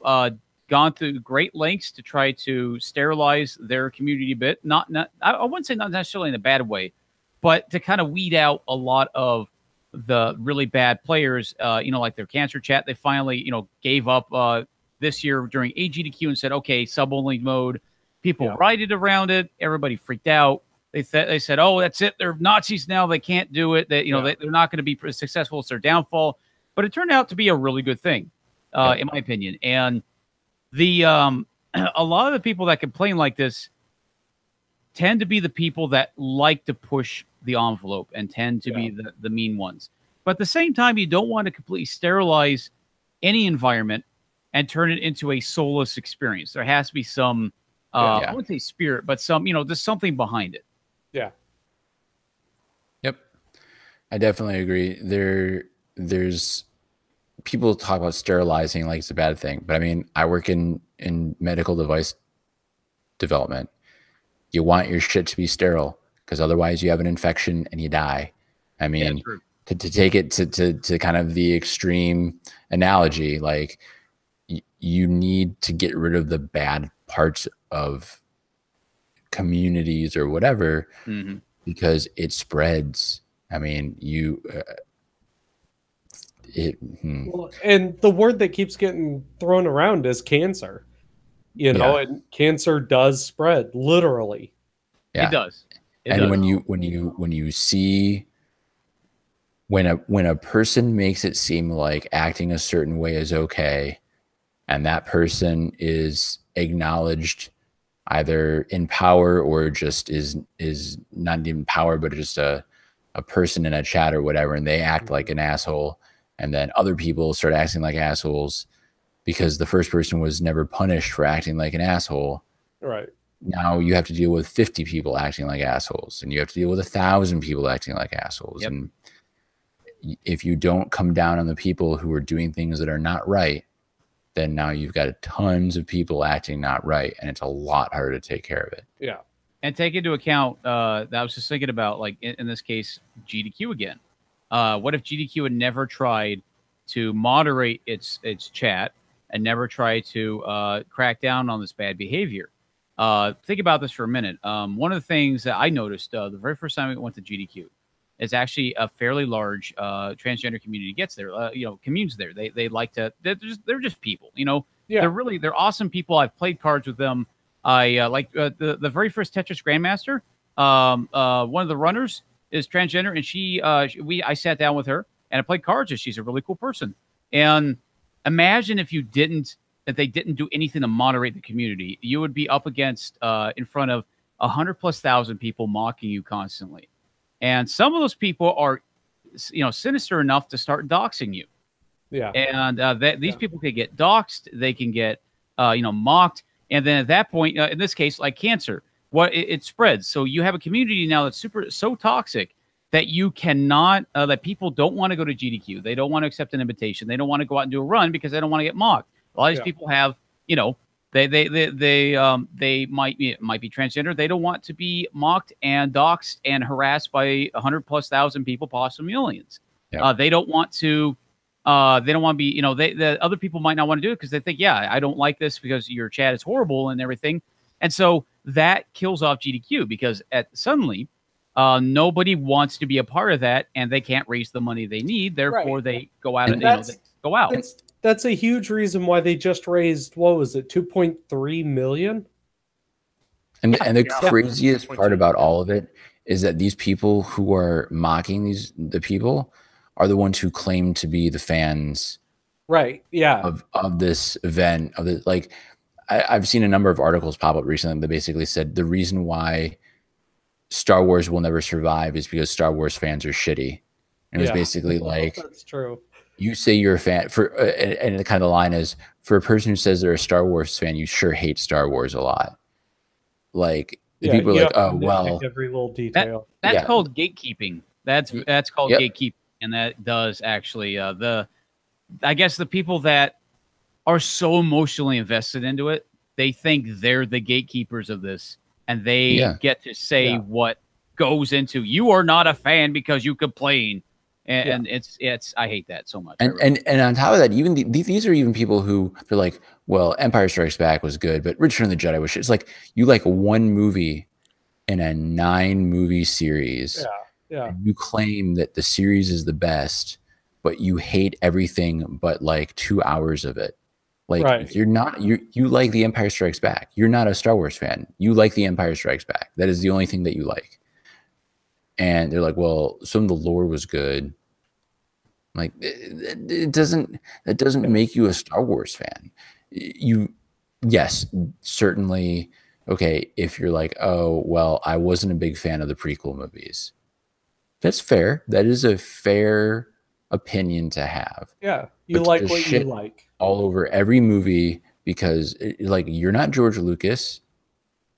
gone through great lengths to try to sterilize their community a bit. I wouldn't say not necessarily in a bad way, but to kind of weed out a lot of the really bad players. Like their cancer chat. They finally gave up this year during AGDQ and said, okay, sub-only mode. People rioted around it. Everybody freaked out. They said, oh, that's it. They're Nazis now. They can't do it. They're not going to be as successful. It's their downfall. But it turned out to be a really good thing, in my opinion. And the a lot of the people that complain like this tend to be the people that like to push the envelope and tend to be the mean ones. But at the same time, you don't want to completely sterilize any environment and turn it into a soulless experience. There has to be some, I wouldn't say spirit, but some, there's something behind it. Yeah. Yep. I definitely agree. There's people talk about sterilizing like it's a bad thing, but I mean, I work in medical device development. You want your shit to be sterile because otherwise you have an infection and you die. I mean, to take it to kind of the extreme analogy, like you need to get rid of the bad parts of communities or whatever, because it spreads. I mean, Well, and the word that keeps getting thrown around is cancer. And cancer does spread, literally. Yeah. It does. When you see when a person makes it seem like acting a certain way is okay, and that person is acknowledged either in power or just is not in power, but just a person in a chat or whatever, and they act like an asshole, and then other people start acting like assholes, because the first person was never punished for acting like an asshole. Right. Now you have to deal with 50 people acting like assholes, and you have to deal with 1,000 people acting like assholes. Yep. And if you don't come down on the people who are doing things that are not right, then now you've got tons of people acting not right, and it's a lot harder to take care of it. Yeah. And take into account that I was just thinking about, like in this case, GDQ again. What if GDQ had never tried to moderate its chat and never tried to crack down on this bad behavior? Think about this for a minute. One of the things that I noticed the very first time we went to GDQ is actually a fairly large transgender community gets there. Communes there. They like to. They're just people. Yeah. They're awesome people. I've played cards with them. I like the very first Tetris Grandmaster. One of the runners is transgender, and I sat down with her and I played cards, and she's a really cool person. And imagine if they didn't do anything to moderate the community, you would be up against in front of 100,000+ people mocking you constantly. And some of those people are, sinister enough to start doxing you. Yeah. And these people can get doxed, they can get, mocked. And then at that point, in this case, like cancer, it spreads. So you have a community now that's so toxic that you cannot, that people don't want to go to GDQ. They don't want to accept an invitation. They don't want to go out and do a run because they don't want to get mocked. A lot of these people have, they might be transgender. They don't want to be mocked and doxed and harassed by 100,000+ people, possibly millions. Yeah. They don't want to. They don't want to be. The other people might not want to do it because they think, yeah, I don't like this because your chat is horrible and everything. And so that kills off GDQ because suddenly nobody wants to be a part of that, and they can't raise the money they need. Therefore, they go out they go out. That's a huge reason why they just raised, what was it, 2.3 million? And the craziest part about all of it is that these people who are mocking the people are the ones who claim to be the fans, right? Yeah, of this event. I've seen a number of articles pop up recently that basically said the reason why Star Wars will never survive is because Star Wars fans are shitty. And it was basically like, that's true. You say you're a fan and the kind of the line is, for a person who says they're a Star Wars fan, you sure hate Star Wars a lot. Like the people are like, oh well, every little detail. That's called gatekeeping. That's called gatekeeping, and that does actually I guess the people that are so emotionally invested into it, they think they're the gatekeepers of this, and they get to say what goes into. You are not a fan because you complain. And it's I hate that so much. And on top of that, even these are even people who they're like, well, Empire Strikes Back was good, but Return of the Jedi was shit. It's like you like one movie in a 9-movie series. Yeah. And you claim that the series is the best, but you hate everything but like 2 hours of it. Like you're not you like The Empire Strikes Back. You're not a Star Wars fan. You like The Empire Strikes Back. That is the only thing that you like. And they're like, well, some of the lore was good. Like that doesn't make you a Star Wars fan. Yes, certainly. Okay, if you're like, oh, well, I wasn't a big fan of the prequel movies. That's fair. That is a fair opinion to have. Yeah, you like what you like. All over every movie because like you're not George Lucas.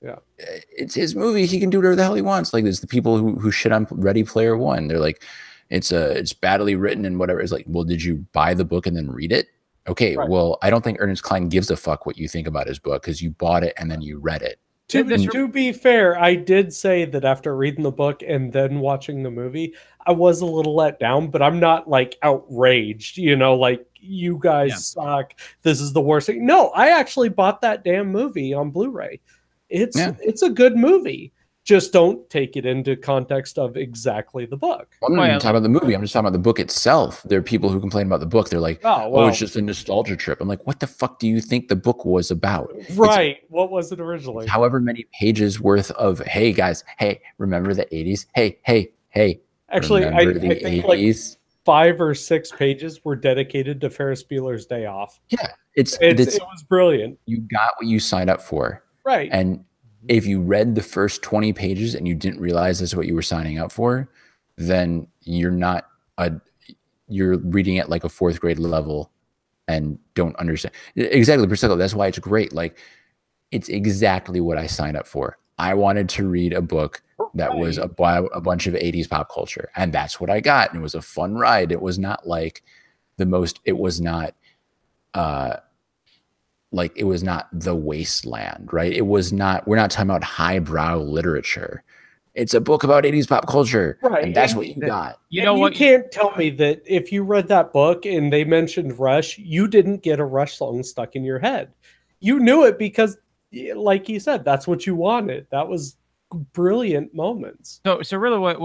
Yeah, it's his movie. He can do whatever the hell he wants. Like there's the people who shit on Ready Player One. They're like, it's badly written and whatever. It's like, well, did you buy the book and then read it? Okay, well, I don't think Ernest Cline gives a fuck what you think about his book because you bought it and then you read it. To be fair, I did say that after reading the book and then watching the movie, I was a little let down, but I'm not like outraged, like you guys suck. This is the worst thing. No, I actually bought that damn movie on Blu-ray. It's a good movie. Just don't take it into context of exactly the book. Well, I'm not even talking about the movie. I'm just talking about the book itself. There are people who complain about the book. They're like, oh, it's just a nostalgia trip. I'm like, what the fuck do you think the book was about? Right. What was it originally? However many pages worth of, hey, guys, hey, remember the 80s? Hey. Actually, I think like 5 or 6 pages were dedicated to Ferris Bueller's Day Off. Yeah. It was brilliant. You got what you signed up for. Right. And if you read the first 20 pages and you didn't realize that's what you were signing up for, then you're reading it like a 4th grade level and don't understand exactly, Priscilla. That's why it's great. Like, it's exactly what I signed up for. I wanted to read a book that was a bunch of 80s pop culture, and that's what I got. And it was a fun ride. It was not like it was not like it was not the wasteland, right? It was not, we're not talking about highbrow literature. It's a book about 80s pop culture. Right. And that's what you got. You know what? You can't tell me that if you read that book and they mentioned Rush, you didn't get a Rush song stuck in your head. You knew it because, like you said, that's what you wanted. That was brilliant moments. So really what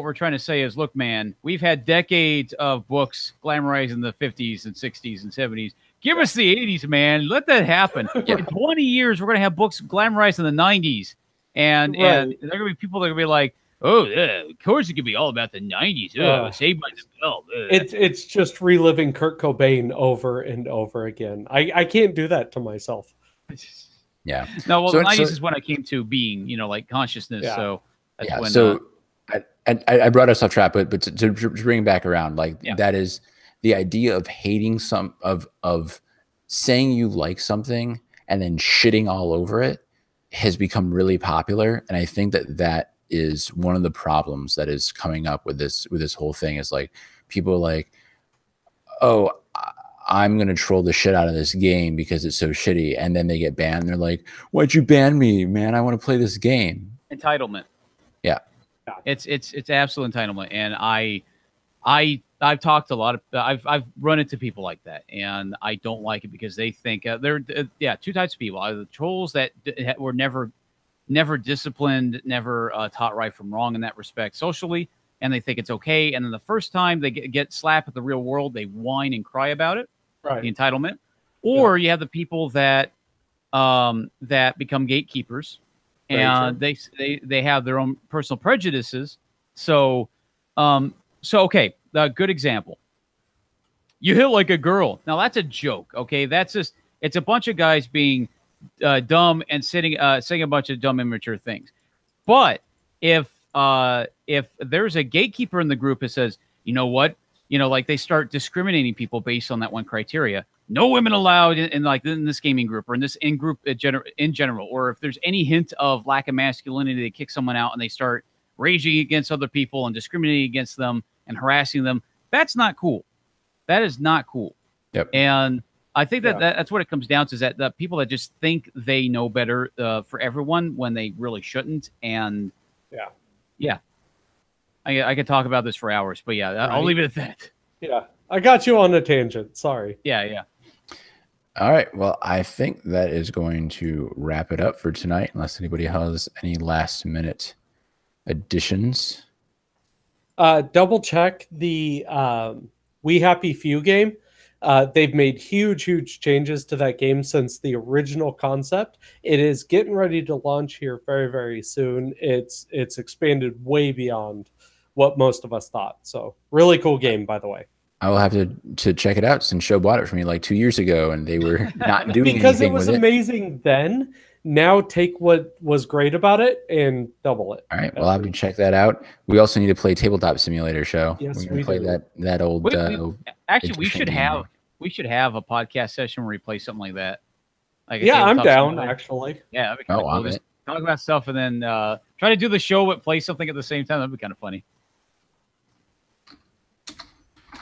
we're trying to say is, look, man, we've had decades of books glamorizing the 50s and 60s and 70s. Give us the 80s, man. Let that happen. In 20 years, we're going to have books glamorized in the 90s. And there are going to be people that are going to be like, oh, yeah, of course it could be all about the 90s. Saved by the Bell. It's just reliving Kurt Cobain over and over again. I can't do that to myself. Yeah. No, well, the 90s is when I came to being, like consciousness. Yeah. So that's when. So I brought us off track, but to bring it back around, like that is the idea of hating of saying you like something and then shitting all over it has become really popular. And I think that is one of the problems that is coming up with this whole thing is like people are like, oh, I'm going to troll the shit out of this game because it's so shitty. And then they get banned. And they're like, why'd you ban me, man? I want to play this game. Entitlement. Yeah. It's absolute entitlement. And I've talked a lot of, I've run into people like that, and I don't like it because they think they're two types of people. Either the trolls that were never disciplined, never taught right from wrong in that respect socially, and they think it's okay. And then the first time they get slapped at the real world, they whine and cry about it, the entitlement. Or you have the people that that become gatekeepers, and they have their own personal prejudices. So okay. A good example. You hit like a girl. Now that's a joke. Okay, that's just it's a bunch of guys being dumb and saying a bunch of dumb, immature things. But if there's a gatekeeper in the group that says, you know what, like they start discriminating people based on that one criteria. No women allowed in this gaming group or in this in group in general. Or if there's any hint of lack of masculinity, they kick someone out and they start raging against other people and discriminating against them and harassing them. That's not cool. That is not cool. Yep. And I think that's what it comes down to, is that the people that just think they know better for everyone when they really shouldn't. And I could talk about this for hours, but I'll leave it at that. Yeah. I got you on a tangent. Sorry. Yeah. All right. Well, I think that is going to wrap it up for tonight, unless anybody has any last minute additions. Double check the We Happy Few game. They've made huge changes to that game since the original concept. It is getting ready to launch here very, very soon. It's expanded way beyond what most of us thought. So really cool game, by the way. I will have to check it out since Show bought it for me like 2 years ago and they were not doing because anything it was with amazing then. Now take what was great about it and double it. All right, well, I'll have to check that out. We also need to play Tabletop Simulator Show. Yes, we play that old. Actually, we should have a podcast session where we play something like that. Like I'm down. Actually, that'd be kind of cool. Just talk about stuff and then try to do the show but play something at the same time. That'd be kind of funny.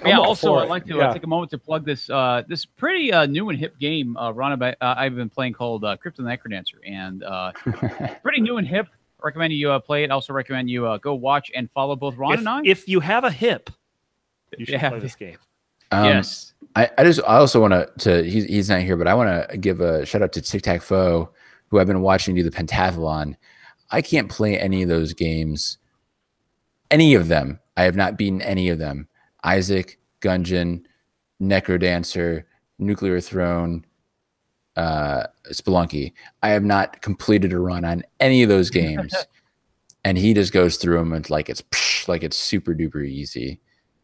Also, I'd like to take a moment to plug this this pretty new and hip game I've been playing called Crypt of the Necrodancer, and pretty new and hip. Recommend you play it. Also recommend you go watch and follow both Ron and I. If you have a hip, you should play this game. Yes. I also want to he's not here, but I want to give a shout out to Tic Tac Foe, who I've been watching do the pentathlon. I can't play any of those games. Any of them. I have not beaten any of them. Isaac, Gungeon, Necrodancer, Nuclear Throne, Spelunky. I have not completed a run on any of those games, and he just goes through them and like it's super duper easy.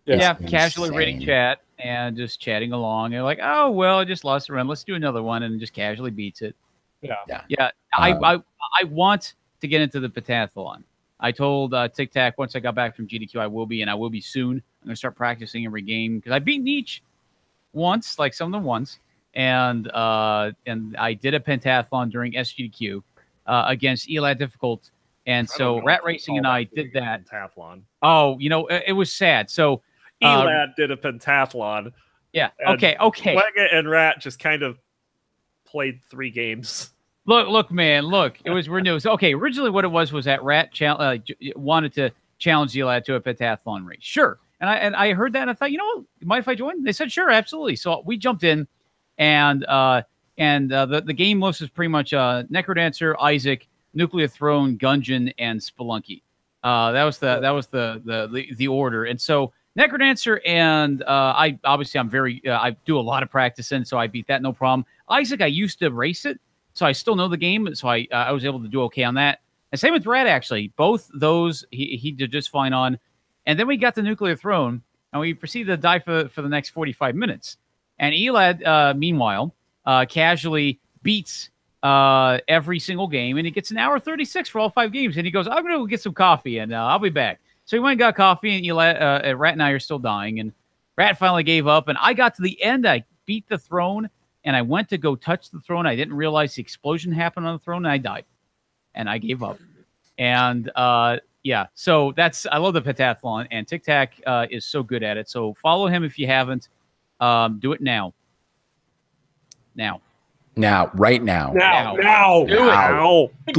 Yeah, casually reading chat and just chatting along. And like, oh well, I just lost a run. Let's do another one, and just casually beats it. Yeah. I want to get into the pentathlon. I told Tic Tac once I got back from GDQ I will be soon. I'm going to start practicing every game because I beat Nietzsche. once, like some of them once, and I did a pentathlon during SGDQ against Elad Difficult, and so Rat Racing and I did that. Pentathlon. Oh, it was sad. So Elad did a pentathlon. Yeah. And Okay. Swega and Rat just kind of played 3 games. Look, man. Look, it was renewed. Okay, originally what it was that Rat wanted to challenge Elad to a pentathlon race. Sure. And I heard that and I thought, mind if I join? They said, sure, absolutely. So we jumped in, and the game list is pretty much Necrodancer, Isaac, Nuclear Throne, Gungeon, and Spelunky. That was the order. And so Necrodancer and I'm I do a lot of practicing, so I beat that no problem. Isaac, I used to race it, so I still know the game, so I was able to do okay on that. And same with Rat, actually. Both those he did just fine on. And then we got the Nuclear Throne, and we proceeded to die for the next 45 minutes. And Elad, meanwhile, casually beats every single game, and he gets an hour 36 for all 5 games. And he goes, I'm going to go get some coffee, and I'll be back. So he went and got coffee, and Elad, Rat and I are still dying. And Rat finally gave up, and I got to the end. I beat the throne, and I went to go touch the throne. I didn't realize the explosion happened on the throne, and I died. And I gave up. And yeah, so I love the pentathlon, and Tic Tac is so good at it. So follow him if you haven't. Do it now. Right now. Do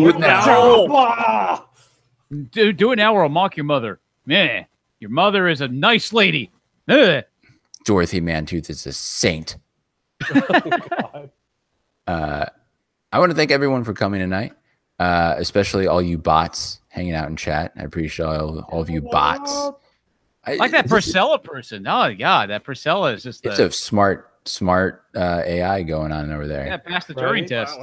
it now. Do it now, or I'll mock your mother. Meh. Your mother is a nice lady. Ugh. Dorothy Mantooth is a saint. I want to thank everyone for coming tonight, especially all you bots hanging out in chat. I appreciate all of you bots. Like that Priscilla person. Oh, God, that Priscilla is just... It's a smart AI going on over there. Yeah, passed the Turing test.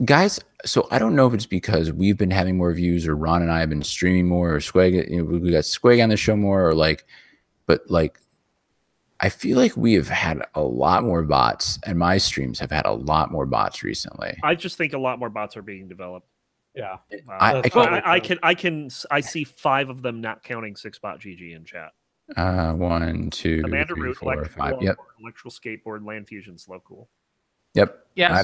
Guys, so I don't know if it's because we've been having more views, or Ron and I have been streaming more, or Squig, we got Squig on the show more, but I feel like we have had a lot more bots, and my streams have had a lot more bots recently. I just think a lot more bots are being developed. Yeah, I see 5 of them, not counting 6bot GG in chat. 1, 2, Commander 3, Root, 4, 5. Yep. Electrical Skateboard, Land Fusion, Slow Cool. Yep. Yeah.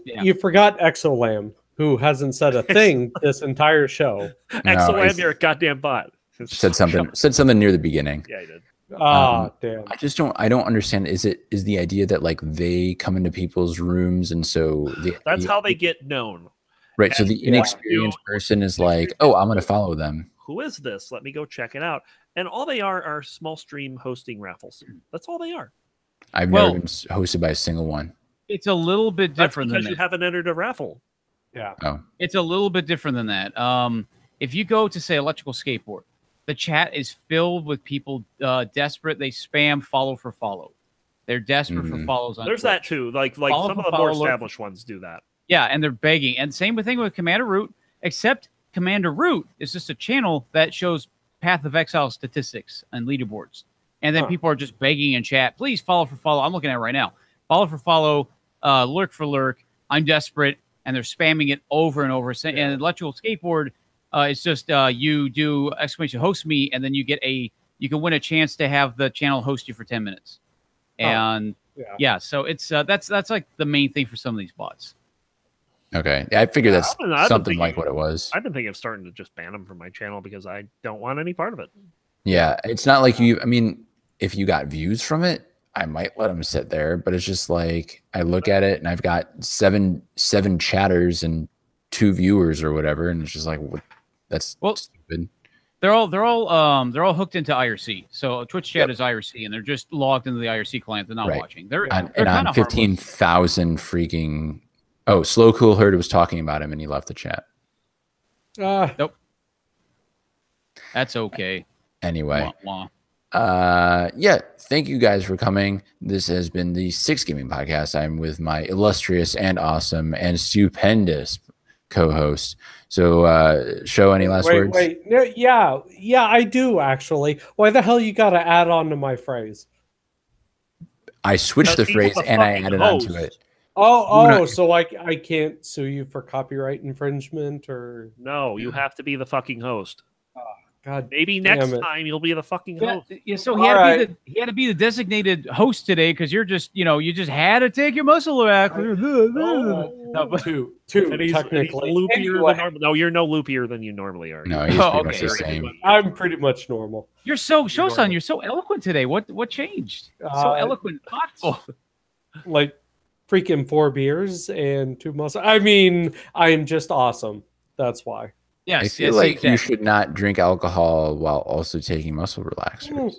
You forgot Exolam, who hasn't said a thing this entire show. Exolam, you're a goddamn bot. Said something near the beginning. Yeah, he did. Damn. I don't understand. Is the idea that they come into people's rooms, and so that's how they get known. Right. So the inexperienced person is like, oh, I'm going to follow them. Who is this? Let me go check it out. And all they are small stream hosting raffles. That's all they are. I've never been hosted by a single one. It's a little bit different because you haven't entered a raffle. Yeah. Oh. It's a little bit different than that. If you go to, say, Electrical Skateboard, the chat is filled with people desperate. They spam follow for follow. They're desperate for follows on There's Twitch. that too. Like some of the more established ones do that. Yeah, and they're begging. And same thing with Commander Root, except Commander Root is just a channel that shows Path of Exile statistics and leaderboards. And then people are just begging in chat, please follow for follow. I'm looking at it right now. Follow for follow, lurk for lurk. I'm desperate. And they're spamming it over and over. And Electrical Skateboard, it's just you do exclamation host me, and then you can win a chance to have the channel host you for 10 minutes. And so it's that's like the main thing for some of these bots. Okay. I figured that's something like what it was. I've been thinking of starting to just ban them from my channel because I don't want any part of it. Yeah. It's not like if you got views from it, I might let them sit there, but it's just like, I look at it and I've got seven chatters and 2 viewers or whatever. And it's just like, that's stupid. They're all hooked into IRC. So Twitch chat is IRC, and they're just logged into the IRC client. They're not watching. They're on 15,000 freaking. Oh, Slow Cool heard it was talking about him, and he left the chat. Nope. That's okay. Anyway. Wah, wah. Thank you guys for coming. This has been the Six Gaming Podcast. I'm with my illustrious and awesome and stupendous co-host. So, Show, any last words? No, yeah, I do actually. Why the hell you got to add on to my phrase? I switched the phrase and I added onto it. So I can't sue you for copyright infringement or no? You have to be the fucking host. God, Maybe damn next it. time you'll be the fucking Yeah, host. yeah, so All he had to be the designated host today because you're just, you just had to take your muscle relaxer. No, but- Two, And he's technically. loopier Anyway, than normal. No, you're no loopier than you normally are. No, he's Oh, pretty much okay. the same. I'm pretty much normal. You're so Shosan, normal. you're so eloquent today. What changed? So Uh, eloquent, thoughtful. Like freaking 4 beers and 2 muscle. I mean, I am just awesome. That's why. Yes, I feel yes, like exactly. you should not drink alcohol while also taking muscle relaxers.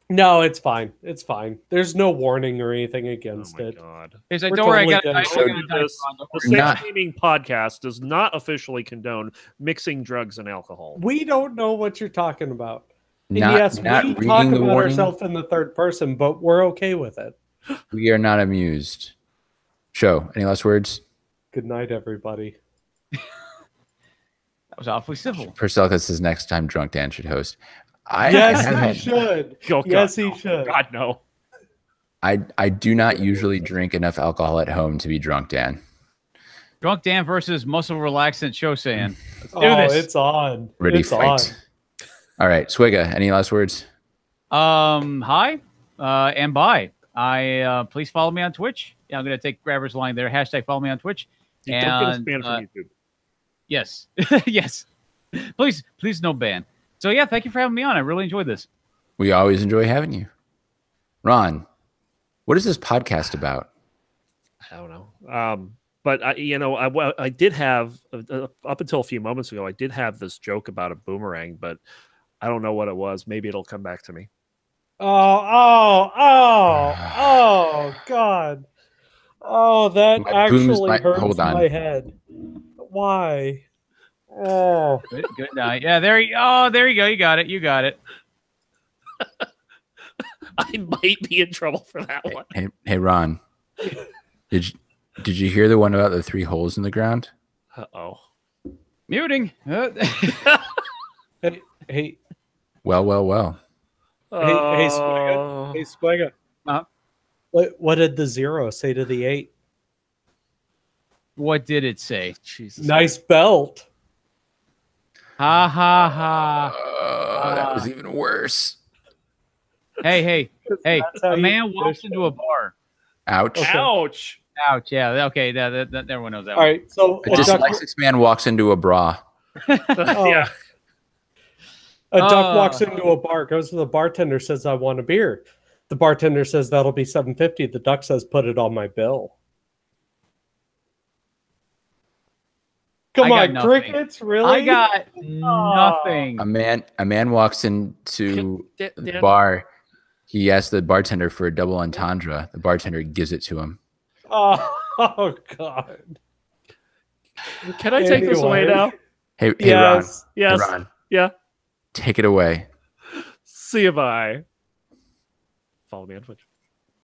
No, it's fine. It's fine. There's no warning or anything Oh against my it. god. He's like, We're don't worry, totally I got good. I So got a diet this- Ron, don't The worry." Sex Not- Gaming Podcast does not officially condone mixing drugs and alcohol. We don't know what you're talking about. And Not, yes, not we reading talk the about warning. ourselves in the third person, but we're okay with it. We are not amused. Show, any last words? Good night, everybody. That was awfully civil. Perselka says next time Drunk Dan should host. Yes, I, he haven't- should. Oh, God, Yes, he no. should. God, no. I do not usually drink enough alcohol at home to be Drunk Dan. Drunk Dan versus muscle relaxant Shosan. Let's do Oh, this. it's on. Ready, it's fight. All right, Swigga, any last words? Hi, and bye. Please follow me on Twitch. Yeah, I'm gonna take Grabber's line there. Hashtag follow me on Twitch. Don't get us And, banned from YouTube. Yes, yes. Please, no ban. So yeah, thank you for having me on. I really enjoyed this. We always enjoy having you. Ron, what is this podcast about? I don't know. But I did have up until a few moments ago, I did have this joke about a boomerang, but I don't know what it was. Maybe it'll come back to me. Oh, God. Oh, that My booms actually might- hurts hold on. my head. Why? Oh, Good night. Yeah, there you go. You got it. You got it. I might be in trouble for that one. Hey, Ron, did you hear the one about the 3 holes in the ground? Uh-oh. Muting. hey, Well. Swigga. Hey, Swigga. Uh-huh. What did the 0 say to the 8? What did it say? Jesus. Nice belt. Ha ha ha. That was even worse. Hey. That's how A you man walks finish into a bar. Ouch. Okay. Ouch. Ouch. Yeah. Okay. That everyone knows that. All right, so A dyslexic man walks into a bra. Yeah. a duck walks into a bar, goes to the bartender, says, "I want a beer." The bartender says, "That'll be $7.50." The duck says, "Put it on my bill." Come I got on, nothing. crickets, really? I got nothing. A man walks into Dan- the bar. He asks the bartender for a double entendre. The bartender gives it to him. Oh God. Can I take this away Anyway. now? Hey, Yes. Yes. Ron. Yeah. Take it away. See you. Bye. Follow me on Twitch.